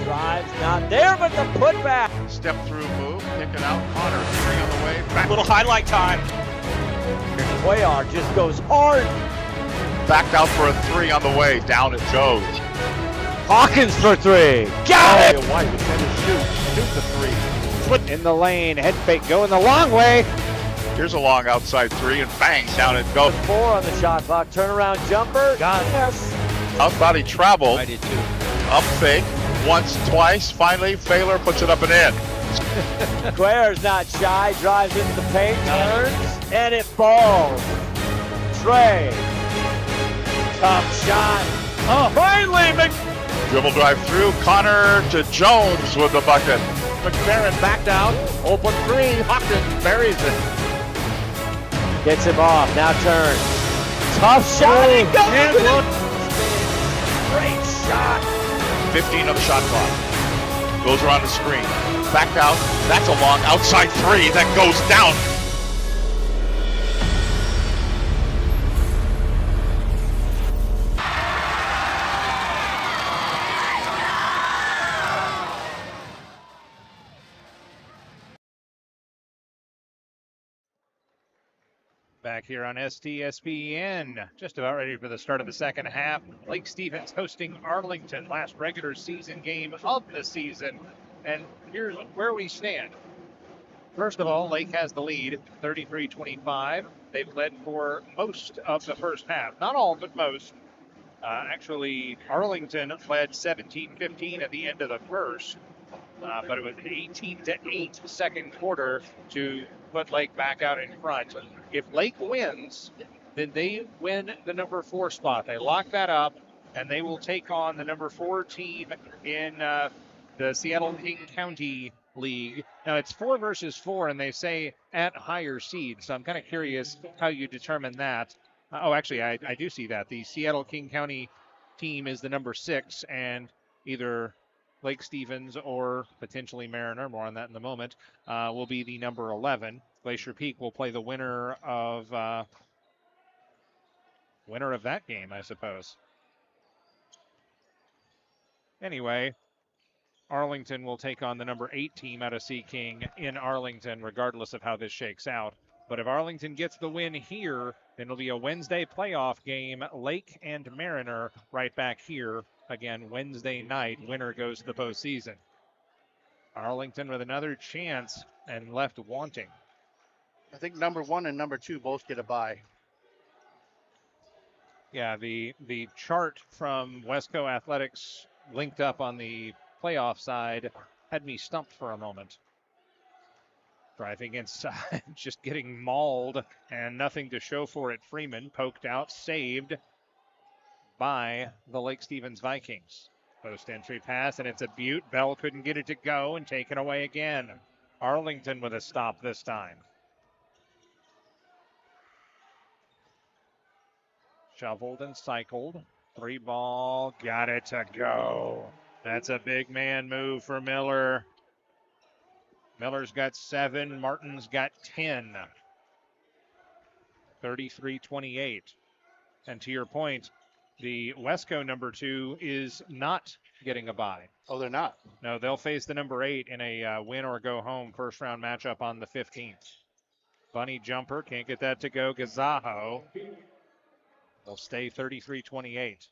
Drives not there, but the putback. Step through move, pick it out. Connor, 3 on the way. Back. Little highlight time. Cuellar just goes hard. Backed out for a 3 on the way, down at Joe's. Hawkins for 3. Got it! White was going to shoot the 3. In the lane, head fake going the long way. Here's a long outside 3 and bang, down it goes. 4 on the shot clock, turnaround jumper. Got it. Yes. Out body travel. I did too. Up fake, once, twice, finally, Failer puts it up and in. Cuellar's not shy, drives into the paint, turns, and it falls. Trey. Tough shot. Oh, finally, Dribble drive through, Connor to Jones with the bucket. McFerrin backed out, open 3, Hawkins buries it. Gets him off, now turns. Tough shot, he goes! Great shot! 15 on the shot clock. Goes around the screen. Back out. That's a long outside three that goes down. Back here on STSPN, just about ready for the start of the second half. Lake Stevens hosting Arlington, last regular season game of the season. And here's where we stand. First of all, Lake has the lead, 33-25. They've led for most of the first half. Not all, but most. Actually, Arlington led 17-15 at the end of the first. But it was 18-8 second quarter to put Lake back out in front. If Lake wins, then they win the number 4 spot. They lock that up, and they will take on the number 4 team in the Seattle King County League. Now, it's 4 versus 4, and they say at higher seed, so I'm kind of curious how you determine that. Actually, I do see that. The Seattle King County team is the number 6, and either Lake Stevens or potentially Mariner, more on that in a moment, will be the number 11. Glacier Peak will play the winner of that game, I suppose. Anyway, Arlington will take on the number 8 team out of Sea King in Arlington, regardless of how this shakes out. But if Arlington gets the win here, then it'll be a Wednesday playoff game. Lake and Mariner right back here. Again, Wednesday night, winner goes to the postseason. Arlington with another chance and left wanting. I think number 1 and number 2 both get a bye. Yeah, the chart from Wesco Athletics linked up on the playoff side had me stumped for a moment. Driving inside, just getting mauled and nothing to show for it. Freeman poked out, saved by the Lake Stevens Vikings. Post entry pass, and it's a Butte. Bell couldn't get it to go and taken away again. Arlington with a stop this time. Shoveled and cycled. 3 ball, got it to go. That's a big man move for Miller. Miller's got 7, Martin's got 10. 33-28. And to your point, the Wesco number 2 is not getting a bye. Oh, they're not? No, they'll face the number 8 in a win or go home first round matchup on the 15th. Bunny jumper, can't get that to go. Gazajo. They'll stay 33-28.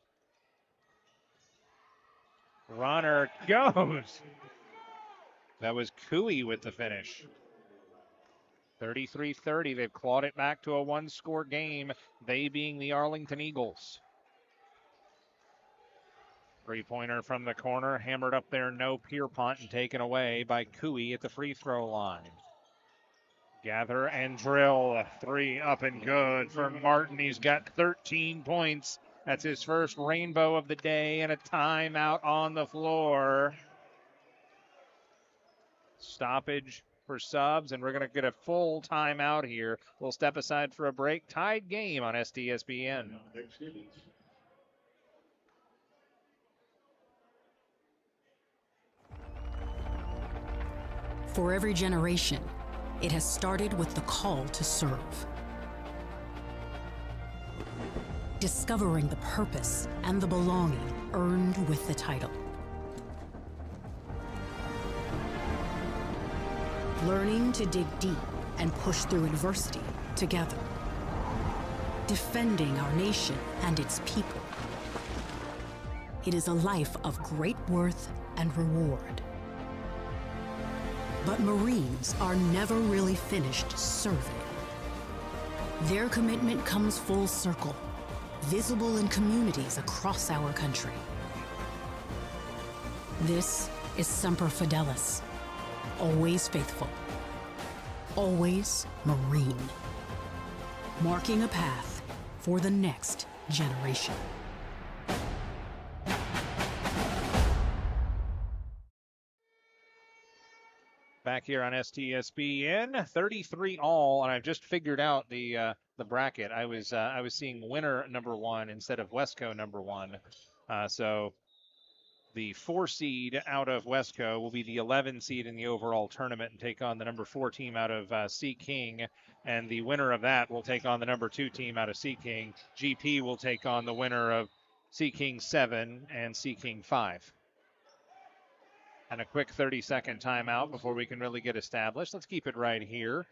Runner goes. That was Cooey with the finish. 33-30. They've clawed it back to a 1-score game, they being the Arlington Eagles. 3-pointer from the corner, hammered up there, no Pierpont, and taken away by Cooey at the free throw line. Gather and drill. 3 up and good for Martin. He's got 13 points. That's his first rainbow of the day, and a timeout on the floor. Stoppage for subs, and we're going to get a full timeout here. We'll step aside for a break. Tied game on STSPN. For every generation, it has started with the call to serve. Discovering the purpose and the belonging earned with the title. Learning to dig deep and push through adversity together. Defending our nation and its people. It is a life of great worth and reward. But Marines are never really finished serving. Their commitment comes full circle, visible in communities across our country. This is Semper Fidelis, always faithful, always Marine, marking a path for the next generation. Back here on STSPN, 33 all, and I've just figured out the bracket. I was seeing winner number 1 instead of Wesco number 1. So The 4 seed out of Wesco will be the 11 seed in the overall tournament and take on the number 4 team out of Sea King. And the winner of that will take on the number 2 team out of Sea King. GP will take on the winner of Sea King 7 and Sea King 5. And a quick 30-second timeout before we can really get established. Let's keep it right here.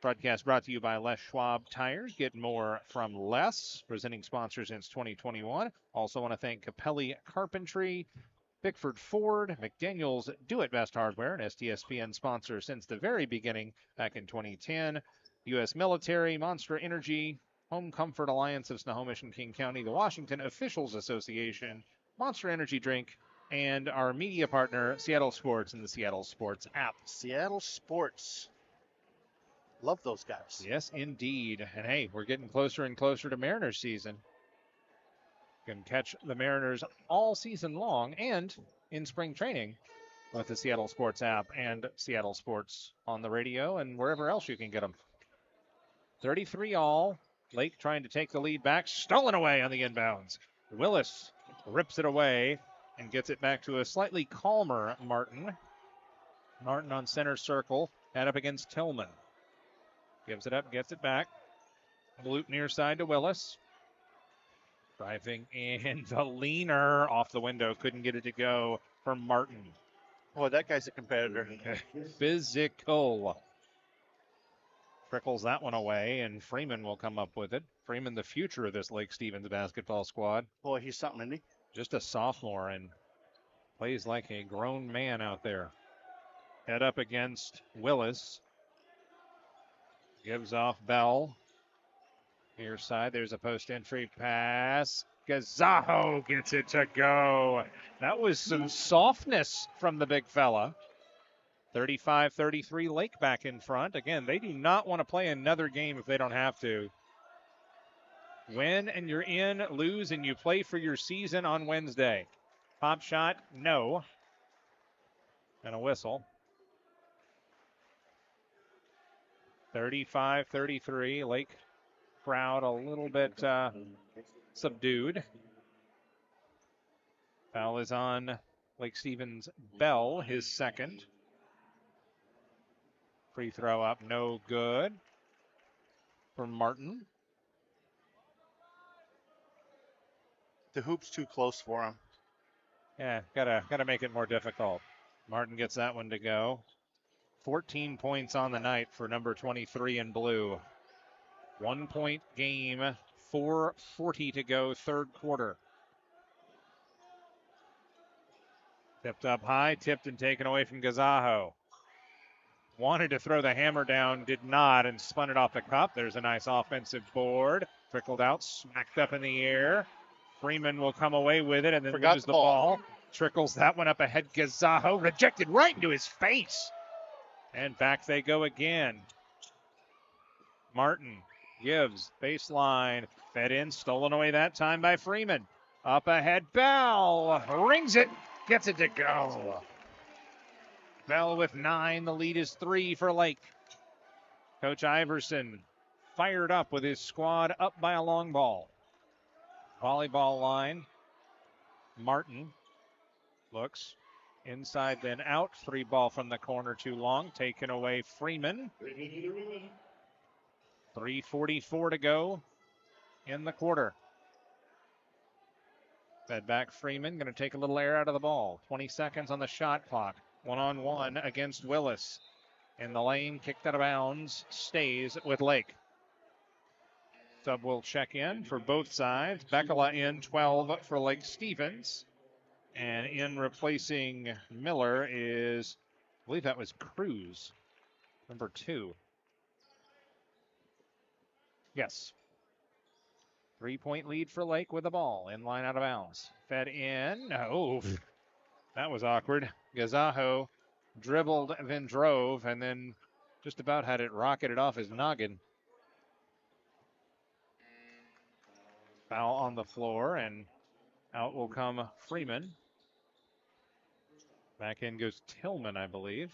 Broadcast brought to you by Les Schwab Tires. Get more from less. Presenting sponsor since 2021. Also want to thank Capelli Carpentry, Bickford Ford, McDaniels Do It Best Hardware, an STSPN sponsor since the very beginning back in 2010. U.S. Military, Monster Energy, Home Comfort Alliance of Snohomish and King County, the Washington Officials Association, Monster Energy Drink, and our media partner, Seattle Sports and the Seattle Sports app. Seattle Sports. Love those guys. Yes, indeed. And hey, we're getting closer and closer to Mariners season. You can catch the Mariners all season long and in spring training with the Seattle Sports app and Seattle Sports on the radio and wherever else you can get them. 33 all. Lake trying to take the lead back. Stolen away on the inbounds. Willis rips it away and gets it back to a slightly calmer Martin. Martin on center circle. Head up against Tillman. Gives it up, gets it back. Loop near side to Willis. Driving in the leaner off the window. Couldn't get it to go for Martin. Boy, that guy's a competitor. Physical. Trickles that one away, and Freeman will come up with it. Freeman, the future of this Lake Stevens basketball squad. Boy, he's something, isn't he? Just a sophomore and plays like a grown man out there. Head up against Willis. Gives off Bell. Near side, there's a post entry pass. Gazajo gets it to go. That was some softness from the big fella. 35-33 Lake back in front. Again, they do not want to play another game if they don't have to. Win and you're in, lose and you play for your season on Wednesday. Pop shot, no. And a whistle. 35-33. Lake crowd a little bit subdued. Foul is on Lake Stevens Bell, his second. Free throw up, no good for Martin. The hoop's too close for him. Yeah, gotta make it more difficult. Martin gets that one to go. 14 points on the night for number 23 in blue. 1 point game, 4:40 to go, third quarter. Tipped up high, tipped and taken away from Gazajo. Wanted to throw the hammer down, did not, and spun it off the cup. There's a nice offensive board. Trickled out, smacked up in the air. Freeman will come away with it and then loses the ball. Trickles that one up ahead. Gazajo rejected right into his face. And back they go again. Martin gives baseline. Fed in, stolen away that time by Freeman. Up ahead, Bell rings it, gets it to go. Bell with 9. The lead is 3 for Lake. Coach Iverson fired up with his squad up by a long ball. Volleyball line. Martin looks inside, then out. 3 ball from the corner, too long. Taken away Freeman. 3:44 to go in the quarter. Fed back Freeman. Going to take a little air out of the ball. 20 seconds on the shot clock. 1-on-1 against Willis. In the lane, kicked out of bounds. Stays with Lake. Sub will check in for both sides. Bekela in 12 for Lake Stevens. And in replacing Miller is, I believe that was Cruz, number 2. Yes. 3-point lead for Lake with the ball. In line, out of bounds. Fed in. Oh, that was awkward. Gazajo dribbled, then drove, and then just about had it rocketed off his noggin. Foul on the floor, and out will come Freeman. Back in goes Tillman, I believe.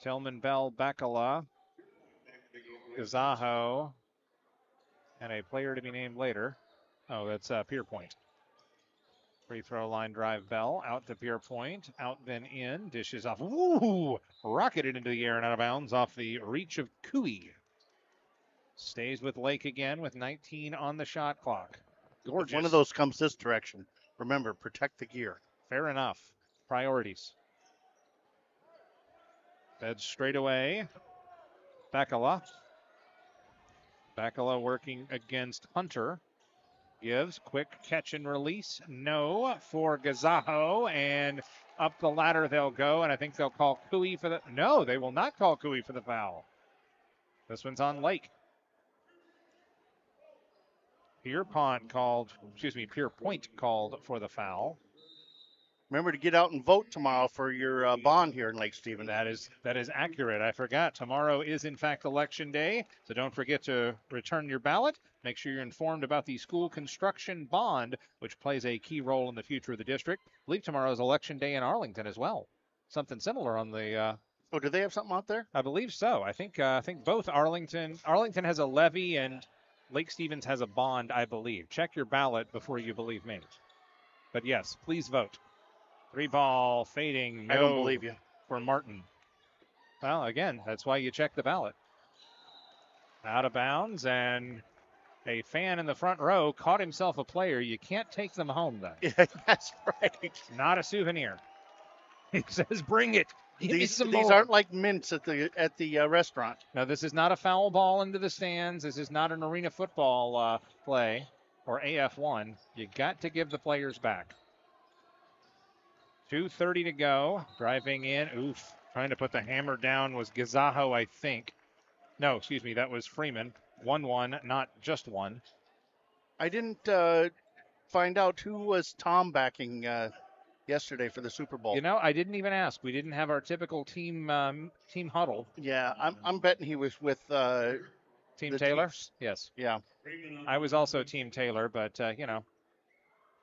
Tillman, Bell, Bekela, Gazajo, and a player to be named later. Oh, that's Pierpoint. Free throw line drive Bell out to Pierpoint, out then in, dishes off. Woo! Rocketed into the air and out of bounds off the reach of Cooey. Stays with Lake again with 19 on the shot clock. Gorgeous. If one of those comes this direction, remember, protect the gear. Fair enough. Priorities. Fed straight away. Bakala. Bakala working against Hunter. Gives quick catch and release. No for Gazajo, and up the ladder they'll go, and I think they'll call Cooey for the. No, they will not call Cooey for the foul. This one's on Lake. Pierpoint called for the foul. Remember to get out and vote tomorrow for your bond here in Lake Stephen. That is accurate. I forgot. Tomorrow is, in fact, Election Day, so don't forget to return your ballot. Make sure you're informed about the school construction bond, which plays a key role in the future of the district. I believe tomorrow is Election Day in Arlington as well. Something similar on the... oh, do they have something out there? I believe so. I think both Arlington has a levy and Lake Stevens has a bond, I believe. Check your ballot before you believe me. But yes, please vote. 3-ball fading. No, I don't believe you. For Martin. Well, again, that's why you check the ballot. Out of bounds, and a fan in the front row caught himself a player. You can't take them home, though. Yeah, that's right. Not a souvenir. He says, bring it. These aren't like mints at the restaurant. No, this is not a foul ball into the stands. This is not an arena football play or AF1. You got to give the players back. 2:30 to go. Driving in. Oof. Trying to put the hammer down was Gazajo, I think. No, excuse me. That was Freeman. 1-1, not just one. I didn't find out who was Tom backing yesterday for the Super Bowl. You know, I didn't even ask. We didn't have our typical team huddle. Yeah, I'm betting he was with Team Taylor? Chiefs. Yes. Yeah. I was also Team Taylor, but, it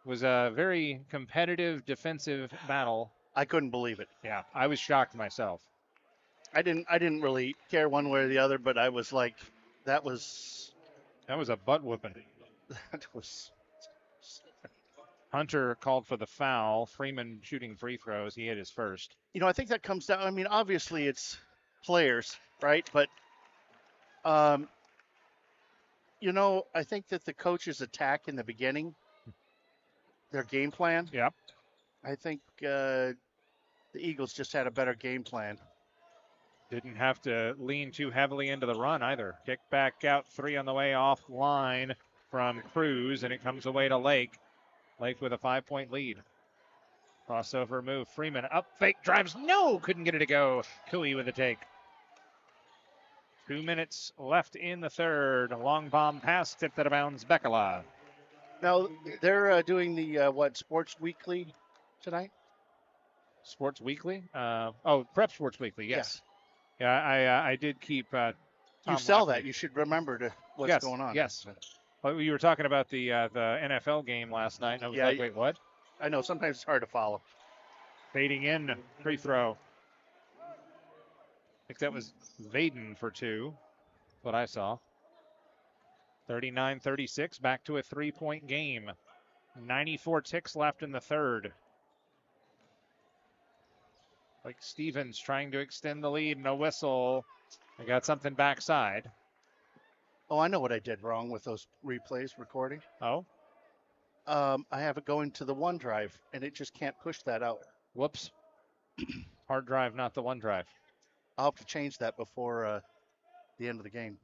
was a very competitive defensive battle. I couldn't believe it. Yeah, I was shocked myself. I didn't really care one way or the other, but I was like, that was a butt whooping. That was. Hunter called for the foul. Freeman shooting free throws. He hit his first. I think that comes down. I mean, obviously it's players, right? But, I think that the coach's attack in the beginning, their game plan. Yep. I think the Eagles just had a better game plan. Didn't have to lean too heavily into the run either. Kick back out, 3 on the way offline from Cruz, and it comes away to Lake. Lake with a 5-point lead. Crossover move. Freeman up, fake drives. No, couldn't get it to go. Cooey with a take. 2 minutes left in the third. A long bomb pass tipped out of bounds. Bekala. Now they're doing the Sports Weekly tonight. Sports Weekly? Prep Sports Weekly. Yes. Yeah, I did keep. You sell that. You should remember what's going on. Yes. Well, you were talking about the NFL game last night. And I was like, wait, what? I know. Sometimes it's hard to follow. Fading in, free throw. I think that was Vaden for 2. What I saw. 39-36, back to a 3-point game. 94 ticks left in the third. Like Stevens trying to extend the lead, no whistle. I got something backside. Oh, I know what I did wrong with those replays recording. Oh? I have it going to the OneDrive, and it just can't push that out. Whoops. Hard drive, not the OneDrive. I'll have to change that before the end of the game.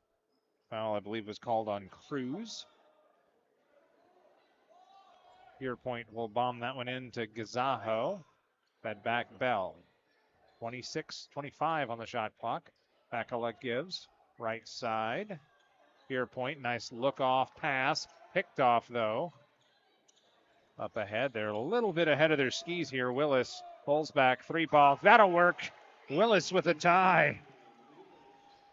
Foul, I believe, was called on Cruz. Pierpoint will bomb that one into Gazajo. Fed back Bell. 26-25 on the shot clock. Bakala gives. Right side. Pierpoint, nice look-off pass. Picked off, though. Up ahead. They're a little bit ahead of their skis here. Willis pulls back. 3-ball. That'll work. Willis with a tie.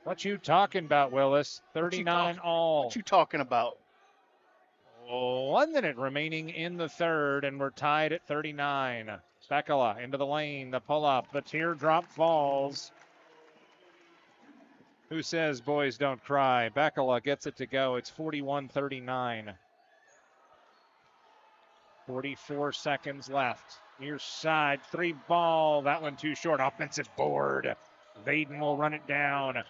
What you talking about, Willis? 39 all. What you talking about? 1 minute remaining in the third, and we're tied at 39. Bakala into the lane, the pull-up, the teardrop falls. Who says boys don't cry? Bakala gets it to go. It's 41-39. 44 seconds left. Near side, 3 ball. That one too short. Offensive board. Vaden will run it down.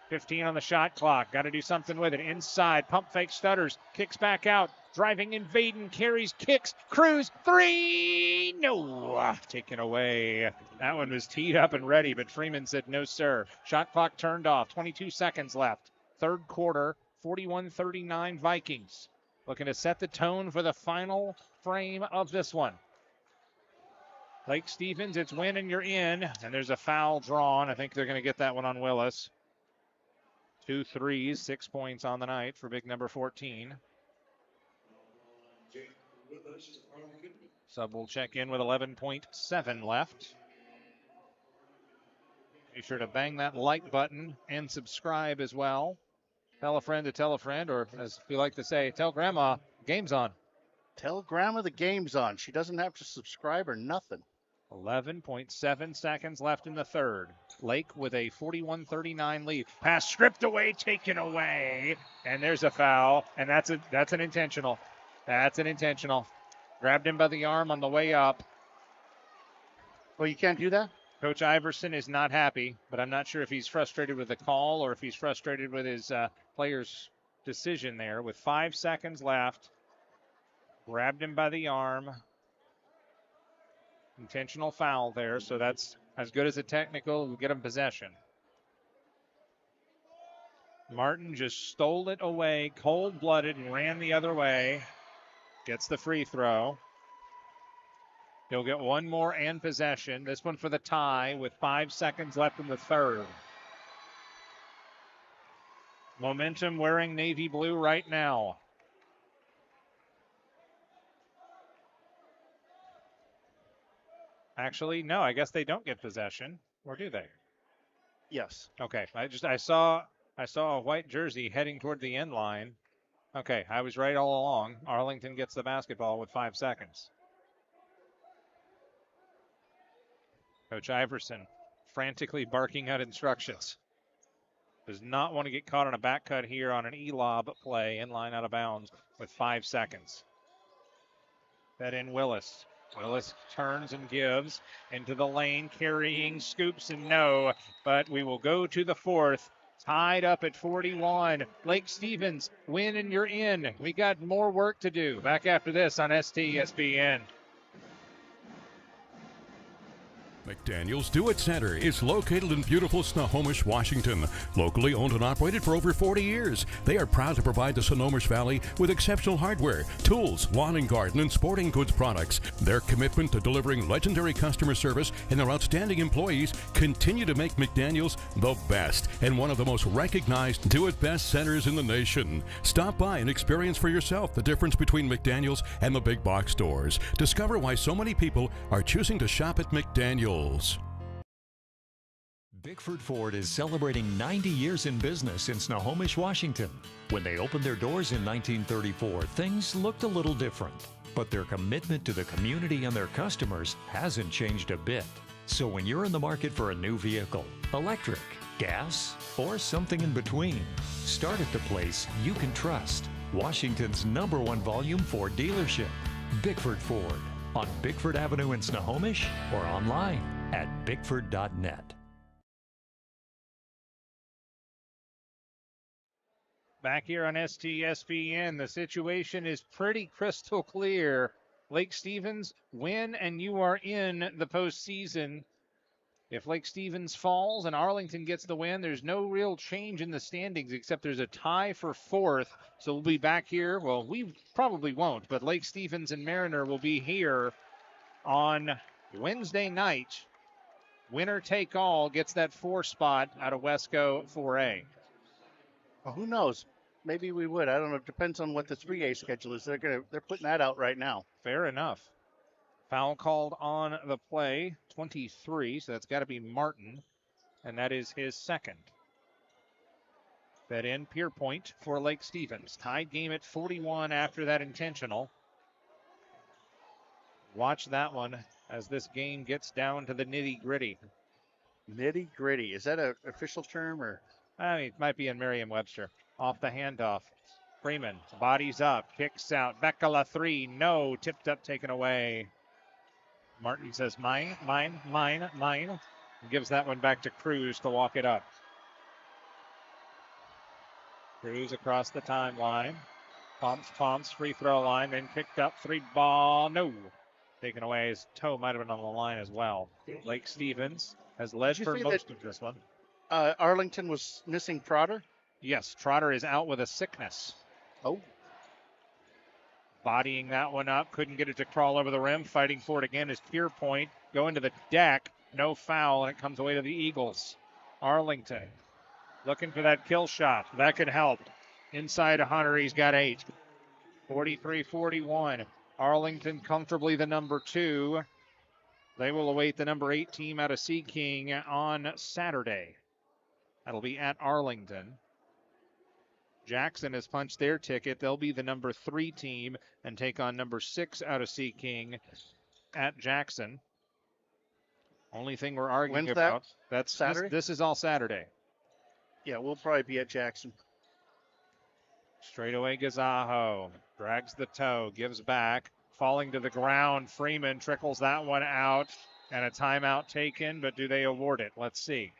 15 on the shot clock. Got to do something with it. Inside, pump fake, stutters, kicks back out. Driving in Vaden, carries, kicks, Cruz, 3. No, taken away. That one was teed up and ready, but Freeman said no, sir. Shot clock turned off. 22 seconds left. Third quarter, 41-39 Vikings. Looking to set the tone for the final frame of this one. Lake Stevens, it's win and you're in. And there's a foul drawn. I think they're going to get that one on Willis. 2 threes, 6 points on the night for big number 14. Sub will check in with 11.7 left. Be sure to bang that like button and subscribe as well. Tell a friend to tell a friend, or as we like to say, tell grandma, game's on. Tell grandma the game's on. She doesn't have to subscribe or nothing. 11.7 seconds left in the third. Lake with a 41-39 lead. Pass stripped away, taken away. And there's a foul, and that's an intentional. That's an intentional. Grabbed him by the arm on the way up. Well, you can't do that? Coach Iverson is not happy, but I'm not sure if he's frustrated with the call or if he's frustrated with his player's decision there. With 5 seconds left, grabbed him by the arm. Intentional foul there, so that's as good as a technical. We'll get him possession. Martin just stole it away, cold-blooded, and ran the other way. Gets the free throw. He'll get one more and possession. This one for the tie with 5 seconds left in the third. Momentum wearing navy blue right now. Actually, no, I guess they don't get possession, or do they? Yes. Okay, I saw a white jersey heading toward the end line. Okay, I was right all along. Arlington gets the basketball with 5 seconds. Coach Iverson frantically barking out instructions. Does not want to get caught on a back cut here on an E-lob play, in line out of bounds with 5 seconds. That in Willis. Willis turns and gives into the lane, carrying, scoops, and no. But we will go to the fourth. Tied up at 41. Lake Stevens, win and you're in. We got more work to do. Back after this on STSPN. McDaniel's Do It Center is located in beautiful Snohomish, Washington. Locally owned and operated for over 40 years, they are proud to provide the Snohomish Valley with exceptional hardware, tools, lawn and garden, and sporting goods products. Their commitment to delivering legendary customer service and their outstanding employees continue to make McDaniel's the best and one of the most recognized Do It Best centers in the nation. Stop by and experience for yourself the difference between McDaniel's and the big box stores. Discover why so many people are choosing to shop at McDaniel's. Bickford Ford is celebrating 90 years in business in Snohomish, Washington. When they opened their doors in 1934, things looked a little different. But their commitment to the community and their customers hasn't changed a bit. So when you're in the market for a new vehicle, electric, gas, or something in between, start at the place you can trust. Washington's #1 volume Ford dealership, Bickford Ford. On Bickford Avenue in Snohomish or online at bickford.net. Back here on STSPN, the situation is pretty crystal clear. Lake Stevens, win and you are in the postseason. If Lake Stevens falls and Arlington gets the win, there's no real change in the standings except there's a tie for fourth. So we'll be back here. Well, we probably won't, but Lake Stevens and Mariner will be here on Wednesday night. Winner take all gets that 4 spot out of Wesco 4A. Well, who knows? Maybe we would. I don't know. It depends on what the 3A schedule is. They're putting that out right now. Fair enough. Foul called on the play, 23, so that's got to be Martin, and that is his second. That in Pierpoint for Lake Stevens. Tied game at 41 after that intentional. Watch that one as this game gets down to the nitty-gritty. Nitty-gritty. Is that an official term or? I mean, it might be in Merriam-Webster. Off the handoff. Freeman bodies up, kicks out. Bekala 3, no, tipped up, taken away. Martin says mine. Gives that one back to Cruz to walk it up. Cruz across the timeline. Pumps, free throw line, then kicked up, 3-ball, no. Taken away. His toe might have been on the line as well. Lake Stevens has led for most of this one. Arlington was missing Trotter? Yes, Trotter is out with a sickness. Oh. Bodying that one up, couldn't get it to crawl over the rim. Fighting for it again is Pierpoint. Going to the deck, no foul, and it comes away to the Eagles. Arlington looking for that kill shot. That could help. Inside Hunter, he's got 8. 43-41. Arlington comfortably the number 2. They will await the number 8 team out of Sea King on Saturday. That'll be at Arlington. Jackson has punched their ticket. They'll be the number 3 team and take on number 6 out of Sea King at Jackson. Only thing we're arguing about. That's Saturday. This is all Saturday. Yeah, we'll probably be at Jackson. Straight away, Gazaho drags the toe, gives back, falling to the ground. Freeman trickles that one out, and a timeout taken, but do they award it? Let's see.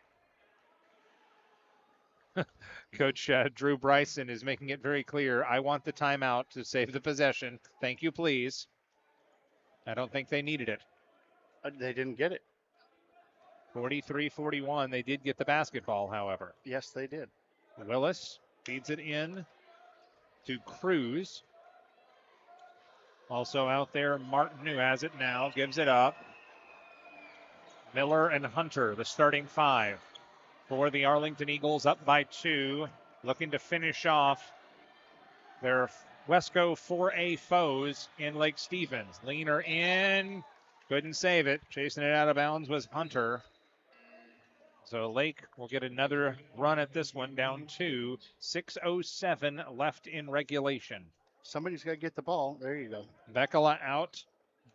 Coach Drew Bryson is making it very clear. I want the timeout to save the possession. Thank you, please. I don't think they needed it. They didn't get it. 43-41. They did get the basketball, however. Yes, they did. Willis feeds it in to Cruz. Also out there, Martin, who has it now, gives it up. Miller and Hunter, the starting 5 for the Arlington Eagles, up by 2, looking to finish off their Wesco 4A foes in Lake Stevens. Leaner in, couldn't save it. Chasing it out of bounds was Hunter. So Lake will get another run at this one, down 2. 6:07 left in regulation. Somebody's got to get the ball. There you go. Bekala out.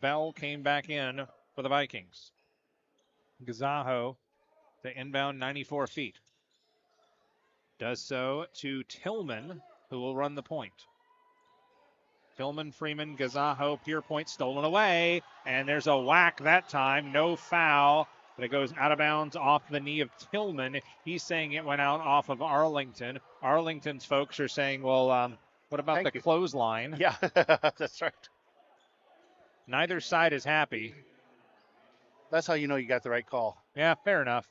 Bell came back in for the Vikings. Gazaho to inbound 94 feet. Does so to Tillman, who will run the point. Tillman, Freeman, Gazaho, Pierpoint stolen away. And there's a whack that time. No foul. But it goes out of bounds off the knee of Tillman. He's saying it went out off of Arlington. Arlington's folks are saying, well, what about the clothesline? Yeah, that's right. Neither side is happy. That's how you know you got the right call. Yeah, fair enough.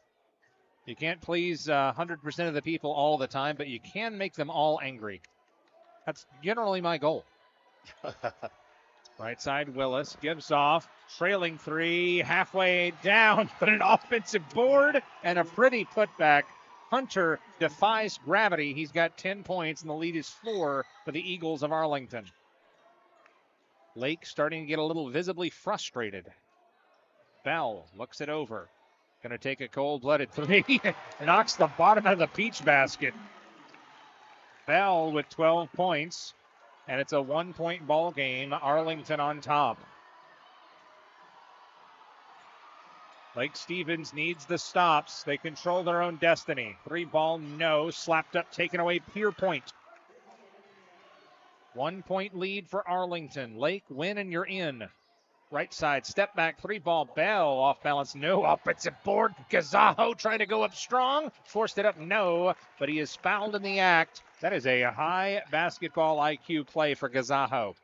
You can't please 100% of the people all the time, but you can make them all angry. That's generally my goal. Right side, Willis gives off. Trailing 3, halfway down, but an offensive board and a pretty putback. Hunter defies gravity. He's got 10 points, and the lead is 4 for the Eagles of Arlington. Lake starting to get a little visibly frustrated. Bell looks it over. Going to take a cold-blooded 3. Knocks the bottom of the peach basket. Bell with 12 points, and it's a 1-point ball game. Arlington on top. Lake Stevens needs the stops. They control their own destiny. 3-ball, no. Slapped up, taken away, Pierpoint. 1-point lead for Arlington. Lake, win and you're in. Right side, step back, 3-ball, Bell off balance, no. Offensive board, Gazaho trying to go up strong. Forced it up, no. But he is fouled in the act. That is a high basketball IQ play for Gazaho.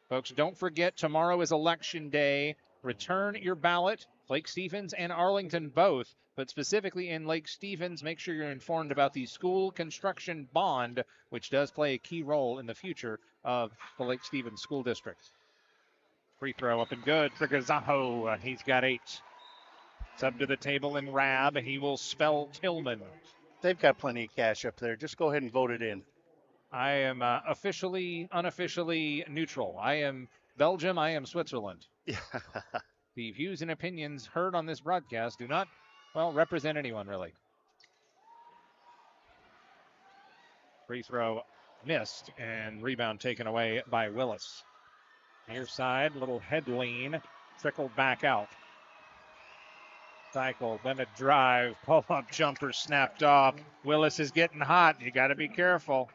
Folks, don't forget, tomorrow is Election Day. Return your ballot. Lake Stevens and Arlington both, but specifically in Lake Stevens, make sure you're informed about the school construction bond, which does play a key role in the future of the Lake Stevens School District. Free throw up and good for Gazaho. He's got 8. Sub to the table in Rab. He will spell Tillman. They've got plenty of cash up there. Just go ahead and vote it in. I am officially, unofficially neutral. I am Belgium. I am Switzerland. The views and opinions heard on this broadcast do not, well, represent anyone, really. Free throw missed, and rebound taken away by Willis. Near side, little head lean, trickled back out. Cycle, then a drive, pull-up jumper snapped off. Willis is getting hot. You got to be careful.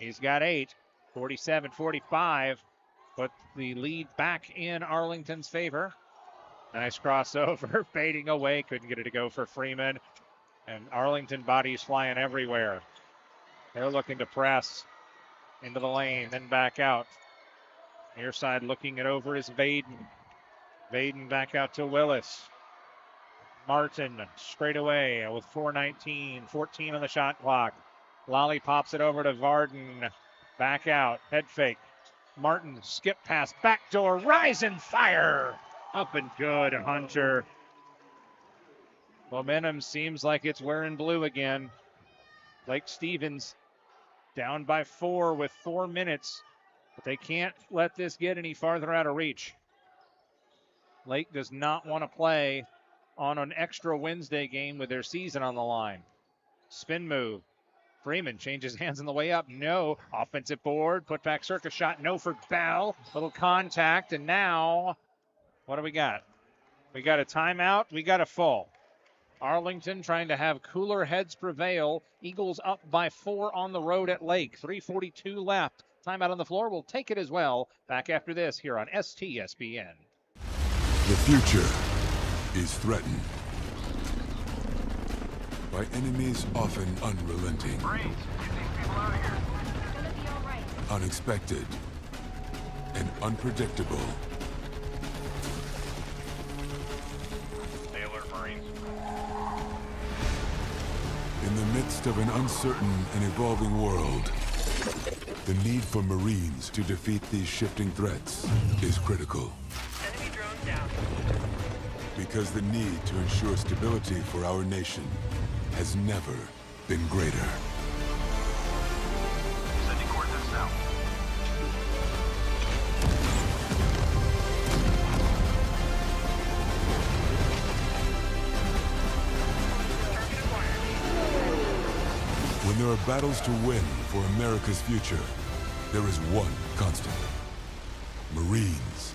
He's got 8. 47-45. Put the lead back in Arlington's favor. Nice crossover, fading away. Couldn't get it to go for Freeman. And Arlington bodies flying everywhere. They're looking to press into the lane, then back out. Near side looking it over is Vaden. Vaden back out to Willis. Martin straight away with 4:19, 14 on the shot clock. Lally pops it over to Varden. Back out, head fake. Martin skip pass, backdoor, rise and fire. Up and good, Hunter. Momentum seems like it's wearing blue again. Lake Stevens down by 4 with 4 minutes, but they can't let this get any farther out of reach. Lake does not want to play on an extra Wednesday game with their season on the line. Spin move. Freeman changes hands on the way up. No. Offensive board. Put back circus shot. No for Bell. Little contact. And now, what do we got? We got a timeout. We got a full. Arlington trying to have cooler heads prevail. Eagles up by 4 on the road at Lake. 3:42 left. Timeout on the floor. We'll take it as well. Back after this here on STSPN. The future is threatened by enemies often unrelenting, unexpected, and unpredictable. In the midst of an uncertain and evolving world, the need for Marines to defeat these shifting threats is critical. Enemy drone down. Because the need to ensure stability for our nation has never been greater. Sending coordinates now. When there are battles to win for America's future, there is one constant: Marines.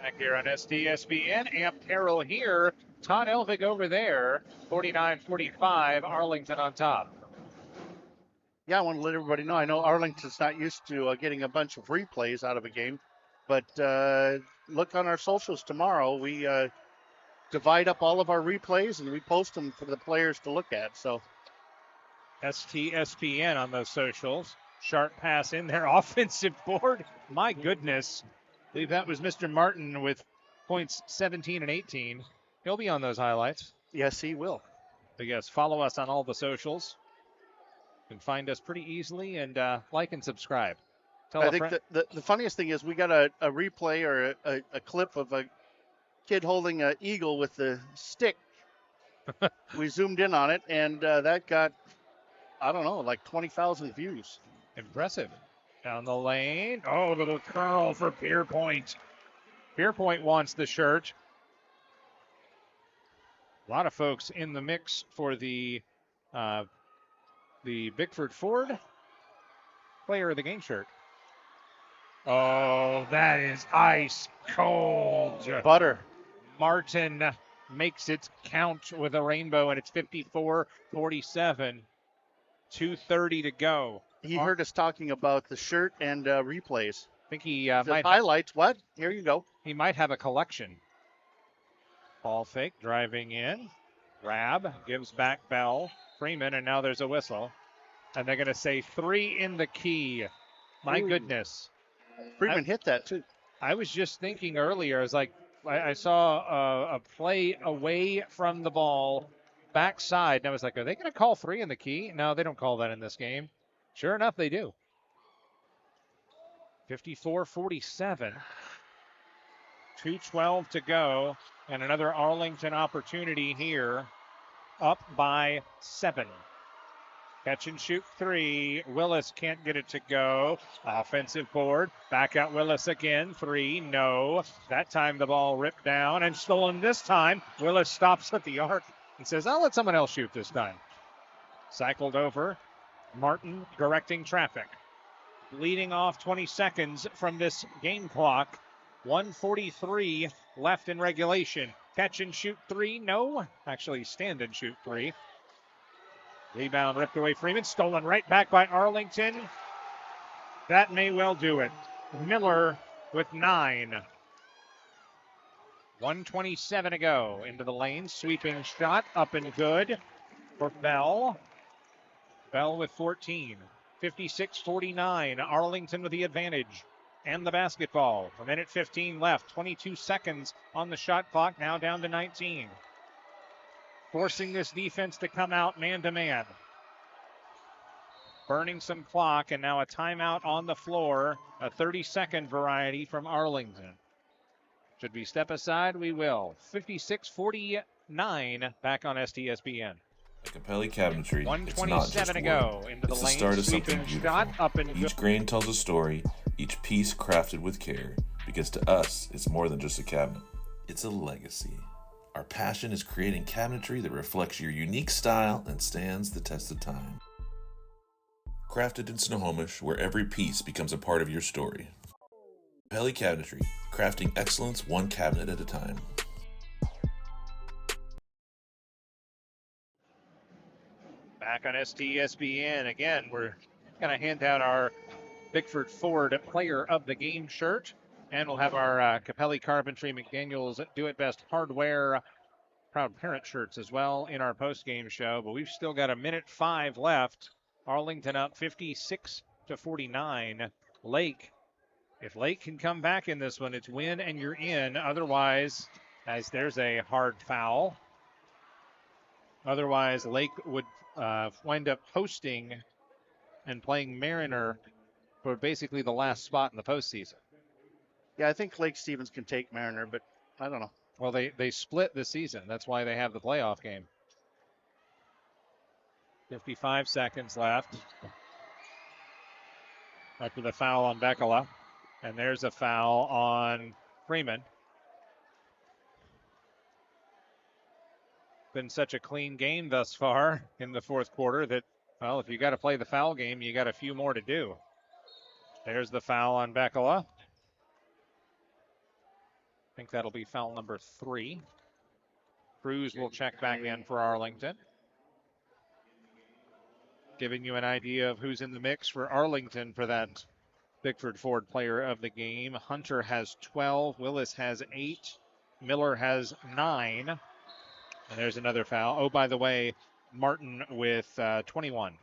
Back here on STSPN, Amp Terrell here, Todd Elvig over there, 49-45, Arlington on top. Yeah, I want to let everybody know. I know Arlington's not used to getting a bunch of replays out of a game, but look on our socials tomorrow. We divide up all of our replays and we post them for the players to look at. So STSPN on those socials. Sharp pass in there, offensive board. My goodness. I believe that was Mr. Martin with points 17 and 18. He'll be on those highlights. Yes, he will. So yes, follow us on all the socials. You can find us pretty easily and like and subscribe. I think the funniest thing is we got a replay or a clip of a kid holding an eagle with the stick. We zoomed in on it, and that got, I don't know, like 20,000 views. Impressive. Down the lane. Oh, little curl for Pierpoint. Pierpoint wants the shirt. A lot of folks in the mix for the Bickford Ford Player of the Game shirt. Oh, that is ice cold. Butter. Martin makes it count with a rainbow, and it's 54-47. 2:30 to go. He heard us talking about the shirt and replays. I think he might highlights. What? Here you go. He might have a collection. Ball fake, driving in. Grab, gives back Bell. Freeman, and now there's a whistle. And they're going to say 3 in the key. My goodness. Freeman hit that, too. I was just thinking earlier, I was like, I saw a play away from the ball, backside, and I was like, are they going to call 3 in the key? No, they don't call that in this game. Sure enough, they do. 54-47. 2:12 to go, and another Arlington opportunity here, up by 7. Catch and shoot 3. Willis can't get it to go. Offensive board. Back out Willis again. 3. No. That time the ball ripped down and stolen this time. Willis stops at the arc and says, I'll let someone else shoot this time. Cycled over. Martin directing traffic. Leading off 20 seconds from this game clock. 1:43 left in regulation. Catch and shoot 3. No. Actually, stand and shoot 3. Rebound ripped away Freeman. Stolen right back by Arlington. That may well do it. Miller with 9. 1:27 to go. Into the lane. Sweeping shot. Up and good for Bell. Bell with 14. 56-49. Arlington with the advantage and the basketball. A minute 15 left. 22 seconds on the shot clock. Now down to 19. Forcing this defense to come out man-to-man. Burning some clock, and now a timeout on the floor. A 30-second variety from Arlington. Should we step aside? We will. 56-49 back on STSPN. At Capelli Cabinetry, it's not just 1:27 to wood. go. Into the It's the lane. start of something Sweeping beautiful. shot. Up and Each grain tells a story, each piece crafted with care, because to us, it's more than just a cabinet. It's a legacy. Our passion is creating cabinetry that reflects your unique style and stands the test of time. Crafted in Snohomish, where every piece becomes a part of your story. Capelli Cabinetry, crafting excellence one cabinet at a time. Back on STSPN. Again, we're going to hand out our Bickford Ford Player of the Game shirt. And we'll have our Capelli Carpentry McDaniels Do It Best Hardware Proud Parent shirts as well in our post-game show. But we've still got a minute 5 left. Arlington up 56-49. Lake. If Lake can come back in this one, it's win and you're in. Otherwise, as there's a hard foul. Otherwise, Lake would wind up hosting and playing Mariner for basically the last spot in the postseason. Yeah, I think Lake Stevens can take Mariner, but I don't know. Well, they split this season. That's why they have the playoff game. 55 seconds left after the foul on Bekela. And there's a foul on Freeman. Been such a clean game thus far in the fourth quarter that, well, if you got to play the foul game, you got a few more to do. There's the foul on Bekela. I think that'll be foul number 3. Cruz will check back in for Arlington. Giving you an idea of who's in the mix for Arlington for that Bickford Ford Player of the Game. Hunter has 12. Willis has 8. Miller has 9. And there's another foul. Oh, by the way, Martin with 21.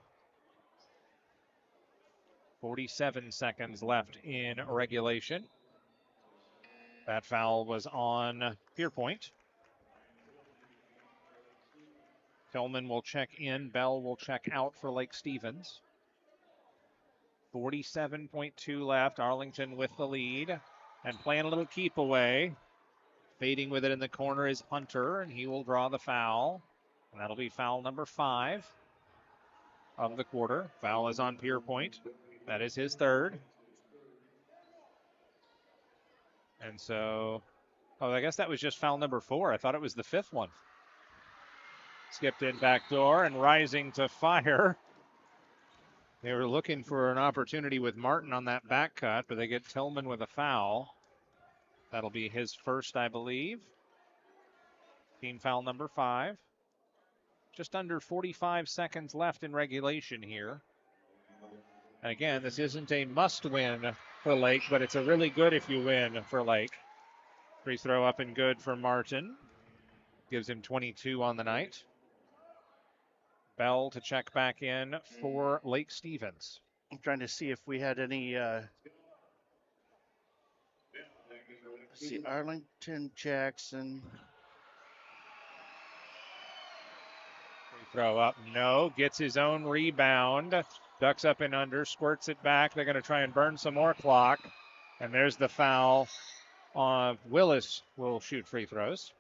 47 seconds left in regulation. That foul was on Pierpoint. Tillman will check in. Bell will check out for Lake Stevens. 47.2 left. Arlington with the lead and playing a little keep away. Fading with it in the corner is Hunter, and he will draw the foul. And that'll be foul number 5 of the quarter. Foul is on Pierpoint. That is his 3rd. And so, I guess that was just foul number 4. I thought it was the 5th one. Skipped in back door and rising to fire. They were looking for an opportunity with Martin on that back cut, but they get Tillman with a foul. That'll be his first, I believe. Team foul number 5. Just under 45 seconds left in regulation here. And again, this isn't a must-win for Lake, but it's a really good if you win for Lake. Free throw up and good for Martin. Gives him 22 on the night. Bell to check back in for Lake Stevens. I'm trying to see if we had any. Let's see, Arlington, Jackson. Free throw up, no. Gets his own rebound. Ducks up and under, squirts it back. They're going to try and burn some more clock. And there's the foul. Willis will shoot free throws.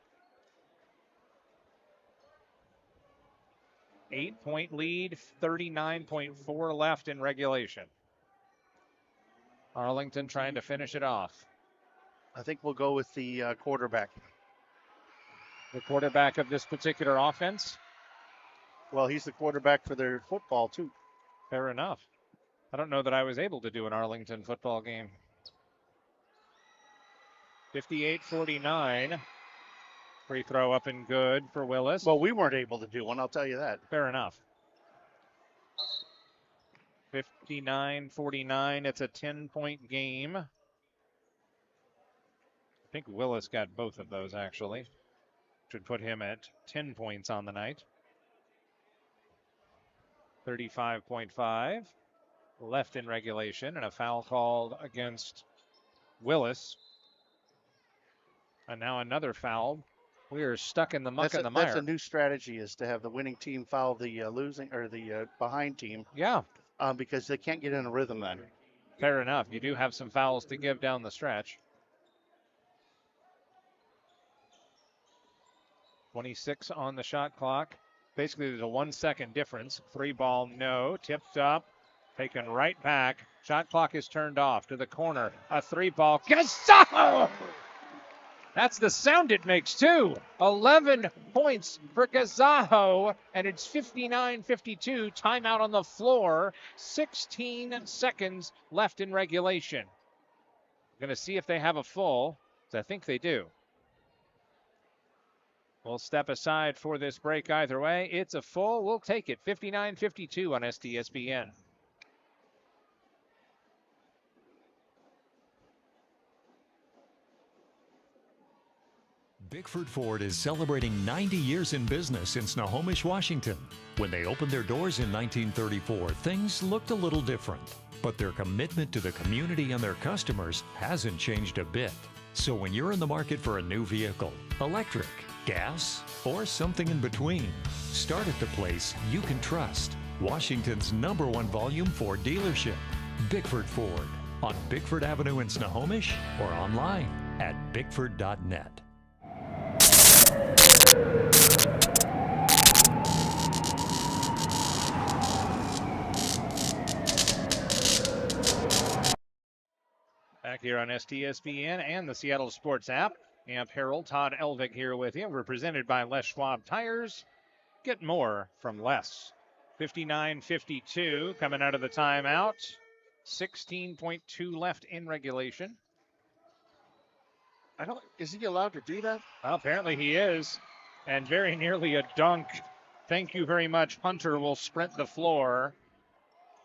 8-point lead, 39.4 left in regulation. Arlington trying to finish it off. I think we'll go with the quarterback. The quarterback of this particular offense? Well, he's the quarterback for their football, too. Fair enough. I don't know that I was able to do an Arlington football game. 58-49. Free throw up and good for Willis. Well, we weren't able to do one, I'll tell you that. Fair enough. 59-49. It's a 10-point game. I think Willis got both of those, actually. Should put him at 10 points on the night. 35.5 left in regulation, and a foul called against Willis. And now another foul. We are stuck in the muck and the mire. That's a new strategy, is to have the winning team foul the losing or the behind team. Yeah. Because they can't get in a rhythm then. Fair enough. You do have some fouls to give down the stretch. 26 on the shot clock. Basically, there's a 1 second difference. 3 ball, no. Tipped up. Taken right back. Shot clock is turned off to the corner. A 3 ball. Gazzaho! That's the sound it makes, too. 11 points for Gazzaho, and it's 59-52. Timeout on the floor. 16 seconds left in regulation. Going to see if they have a full. I think they do. We'll step aside for this break either way. It's a full. We'll take it. 59-52 on STSPN. Bickford Ford is celebrating 90 years in business in Snohomish, Washington. When they opened their doors in 1934, things looked a little different. But their commitment to the community and their customers hasn't changed a bit. So when you're in the market for a new vehicle, electric, gas, or something in between, start at the place you can trust. Washington's #1 volume Ford dealership, Bickford Ford, on Bickford Avenue in Snohomish or online at bickford.net. Back here on STSPN and the Seattle Sports app. Amp Harold, Todd Elvig here with you. We're presented by Les Schwab Tires. Get more from Les. 59-52 coming out of the timeout. 16.2 left in regulation. Is he allowed to do that? Well, apparently he is. And very nearly a dunk. Thank you very much. Hunter will sprint the floor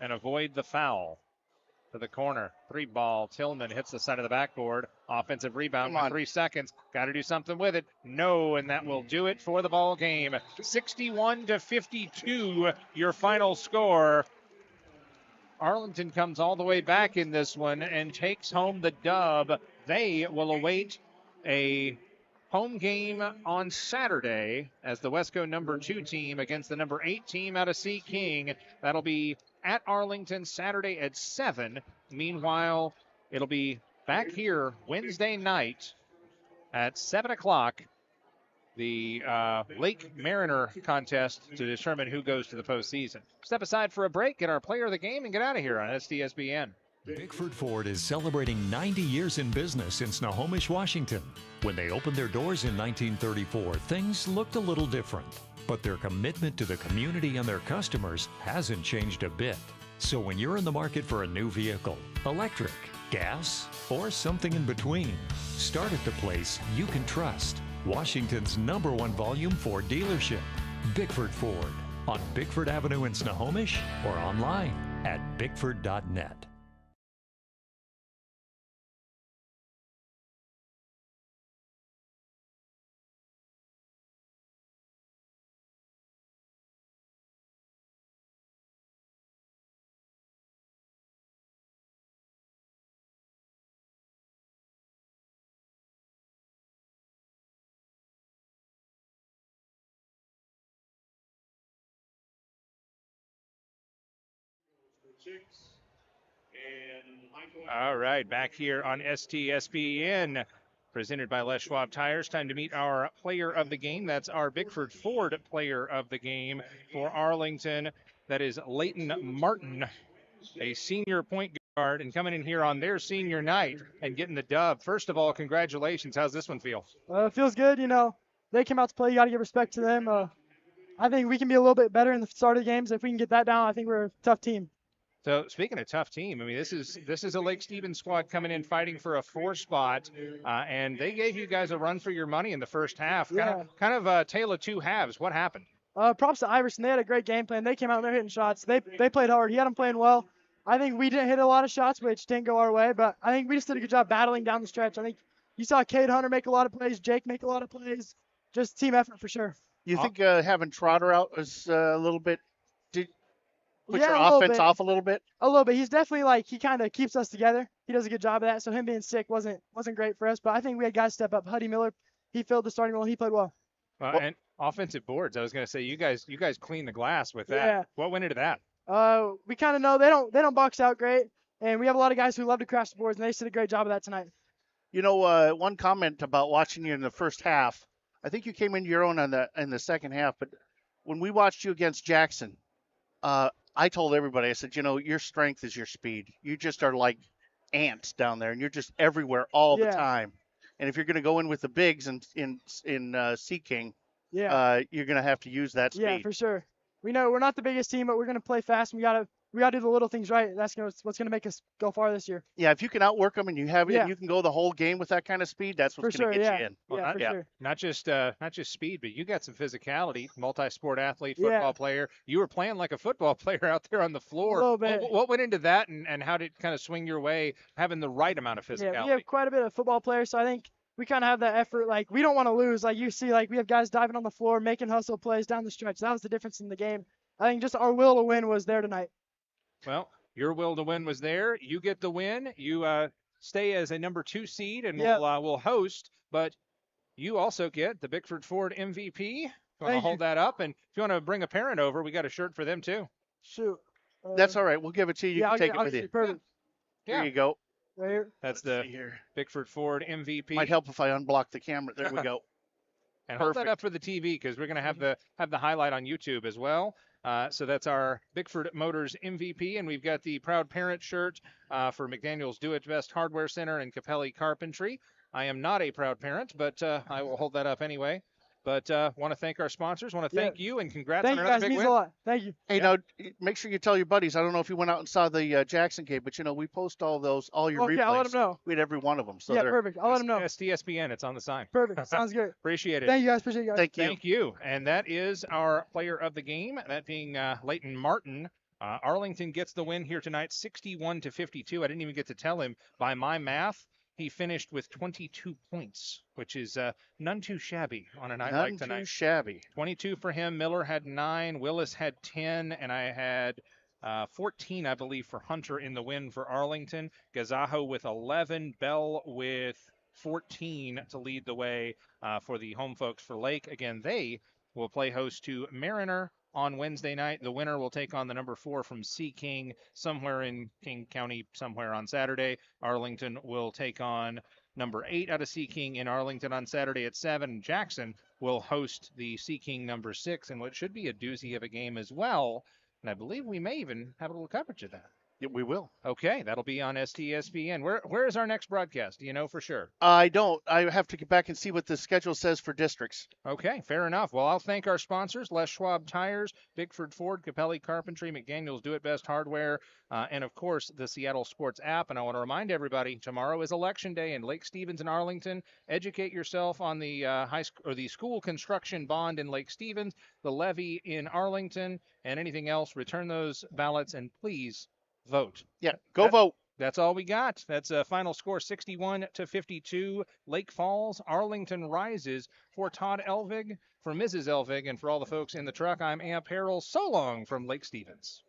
and avoid the foul. To the corner. 3 ball. Tillman hits the side of the backboard. Offensive rebound for 3 seconds. Got to do something with it. No, and that will do it for the ball game. 61-52, your final score. Arlington comes all the way back in this one and takes home the dub. They will await a home game on Saturday as the Wesco #2 team against the #8 team out of Sea King. That'll be at Arlington Saturday at 7. Meanwhile, it'll be back here Wednesday night at 7 o'clock. The Lake Mariner contest to determine who goes to the postseason. Step aside for a break, get our player of the game, and get out of here on STSPN. Bickford Ford is celebrating 90 years in business in Snohomish, Washington. When they opened their doors in 1934, things looked a little different. But their commitment to the community and their customers hasn't changed a bit. So when you're in the market for a new vehicle, electric, gas, or something in between, start at the place you can trust. Washington's #1 volume Ford dealership, Bickford Ford, on Bickford Avenue in Snohomish or online at bickford.net. All right, back here on STSPN, presented by Les Schwab Tires. Time to meet our player of the game. That's our Bickford Ford player of the game for Arlington. That is Leighton Martin, a senior point guard, and coming in here on their senior night and getting the dub. First of all, congratulations. How's this one feel? It feels good. You know, they came out to play. You got to give respect to them. I think we can be a little bit better in the start of the games. If we can get that down, I think we're a tough team. So speaking of tough team, I mean, this is a Lake Stevens squad coming in fighting for a 4 spot, and they gave you guys a run for your money in the first half. Yeah. Kind of a tale of two halves. What happened? Props to Iverson. They had a great game plan. They came out there hitting shots. They played hard. He had them playing well. I think we didn't hit a lot of shots, which didn't go our way, but I think we just did a good job battling down the stretch. I think you saw Cade Hunter make a lot of plays, Jake make a lot of plays. Just team effort for sure. You think having Trotter out was a little bit put your a little offense bit. off a little bit? A little bit. He's definitely he kind of keeps us together. He does a good job of that. So him being sick wasn't great for us, but I think we had guys step up. Huddy Miller, he filled the starting role. He played well. And offensive boards. I was going to say you guys clean the glass with that. Yeah. What went into that? We kind of know they don't box out great, and we have a lot of guys who love to crash the boards, and they did a great job of that tonight. You know, one comment about watching you in the first half. I think you came into your own in the second half, but when we watched you against Jackson, I told everybody, I said, your strength is your speed. You just are like ants down there, and you're just everywhere all the time. And if you're going to go in with the bigs in Sea King, you're going to have to use that speed. Yeah, for sure. We know we're not the biggest team, but we're going to play fast, and we gotta do the little things right. That's what's going to make us go far this year. Yeah, if you can outwork them and you have it, and you can go the whole game with that kind of speed, that's what's going to get you in. Well, sure. Not just speed, but you got some physicality. Multi-sport athlete, football player. You were playing like a football player out there on the floor. A little bit. What went into that, and how did it kind of swing your way, having the right amount of physicality? Yeah, we have quite a bit of football players, so I think we kind of have that effort. We don't want to lose. You see, we have guys diving on the floor, making hustle plays down the stretch. That was the difference in the game. I think just our will to win was there tonight. Well, your will to win was there. You get the win. You stay as a number 2 seed, and we'll host. But you also get the Bickford Ford MVP. You want to hold that up? And if you want to bring a parent over, we got a shirt for them too. Shoot. That's all right. We'll give it to you. You can take it with you. Perfect. Here you go. Right here. That's the Bickford Ford MVP. Might help if I unblock the camera. There we go. And hold that up for the TV because we're going to have the highlight on YouTube as well. So that's our Bickford Motors MVP, and we've got the Proud Parent shirt for McDaniel's Do It Best Hardware Center and Capelli Carpentry. I am not a proud parent, but I will hold that up anyway. But want to thank our sponsors. Want to thank you, and congrats on another big win. Thank you guys. Means a lot. Thank you. Hey, now make sure you tell your buddies. I don't know if you went out and saw the Jackson game, but we post all your replays. I'll let them know. We had every one of them. So perfect. I'll let them know. STSPN. It's on the sign. Perfect. Sounds good. Appreciate it. Thank you guys. Appreciate you guys. Thank you. And that is our player of the game. That being Leighton Martin. Arlington gets the win here tonight, 61-52. I didn't even get to tell him by my math. He finished with 22 points, which is none too shabby on a night like tonight. None too shabby. 22 for him. Miller had 9. Willis had 10. And I had 14, I believe, for Hunter in the win for Arlington. Gazajo with 11. Bell with 14 to lead the way for the home folks for Lake. Again, they will play host to Mariner on Wednesday night. The winner will take on the number 4 from Sea King somewhere in King County somewhere on Saturday. Arlington will take on number 8 out of Sea King in Arlington on Saturday at 7. Jackson will host the Sea King number 6 in what should be a doozy of a game as well. And I believe we may even have a little coverage of that. Yeah, we will. Okay, that'll be on STSPN. Where is our next broadcast? Do you know for sure? I don't. I have to get back and see what the schedule says for districts. Okay, fair enough. Well, I'll thank our sponsors, Les Schwab Tires, Bickford Ford, Capelli Carpentry, McDaniel's Do It Best Hardware, and, of course, the Seattle Sports app. And I want to remind everybody, tomorrow is Election Day in Lake Stevens and Arlington. Educate yourself on the the school construction bond in Lake Stevens, the levy in Arlington, and anything else. Return those ballots, and please vote. Yeah, vote. That's all we got. That's a final score, 61-52. Lake Falls, Arlington rises. For Todd Elvig, for Mrs. Elvig, and for all the folks in the truck, I'm Amp Harrell. So long from Lake Stevens.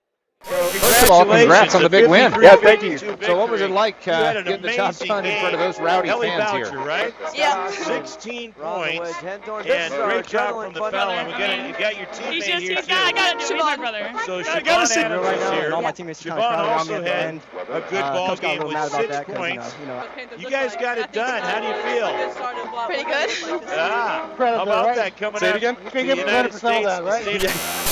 First of all, congrats on the big win. Yeah, thank you. So what was it like getting the job done in front of those rowdy fans Boucher, here? Right? Yeah. 16 points. And great job from the fella. And you got your teammate here, too. I got to do my brother. So Siobhan Adams right is now, here. and all my teammates are Siobhan kind of also had a good ball game with 6 points. You guys got it done. How do you feel? Pretty good. How about that coming out? Say it again? You can give credit for some of that, right?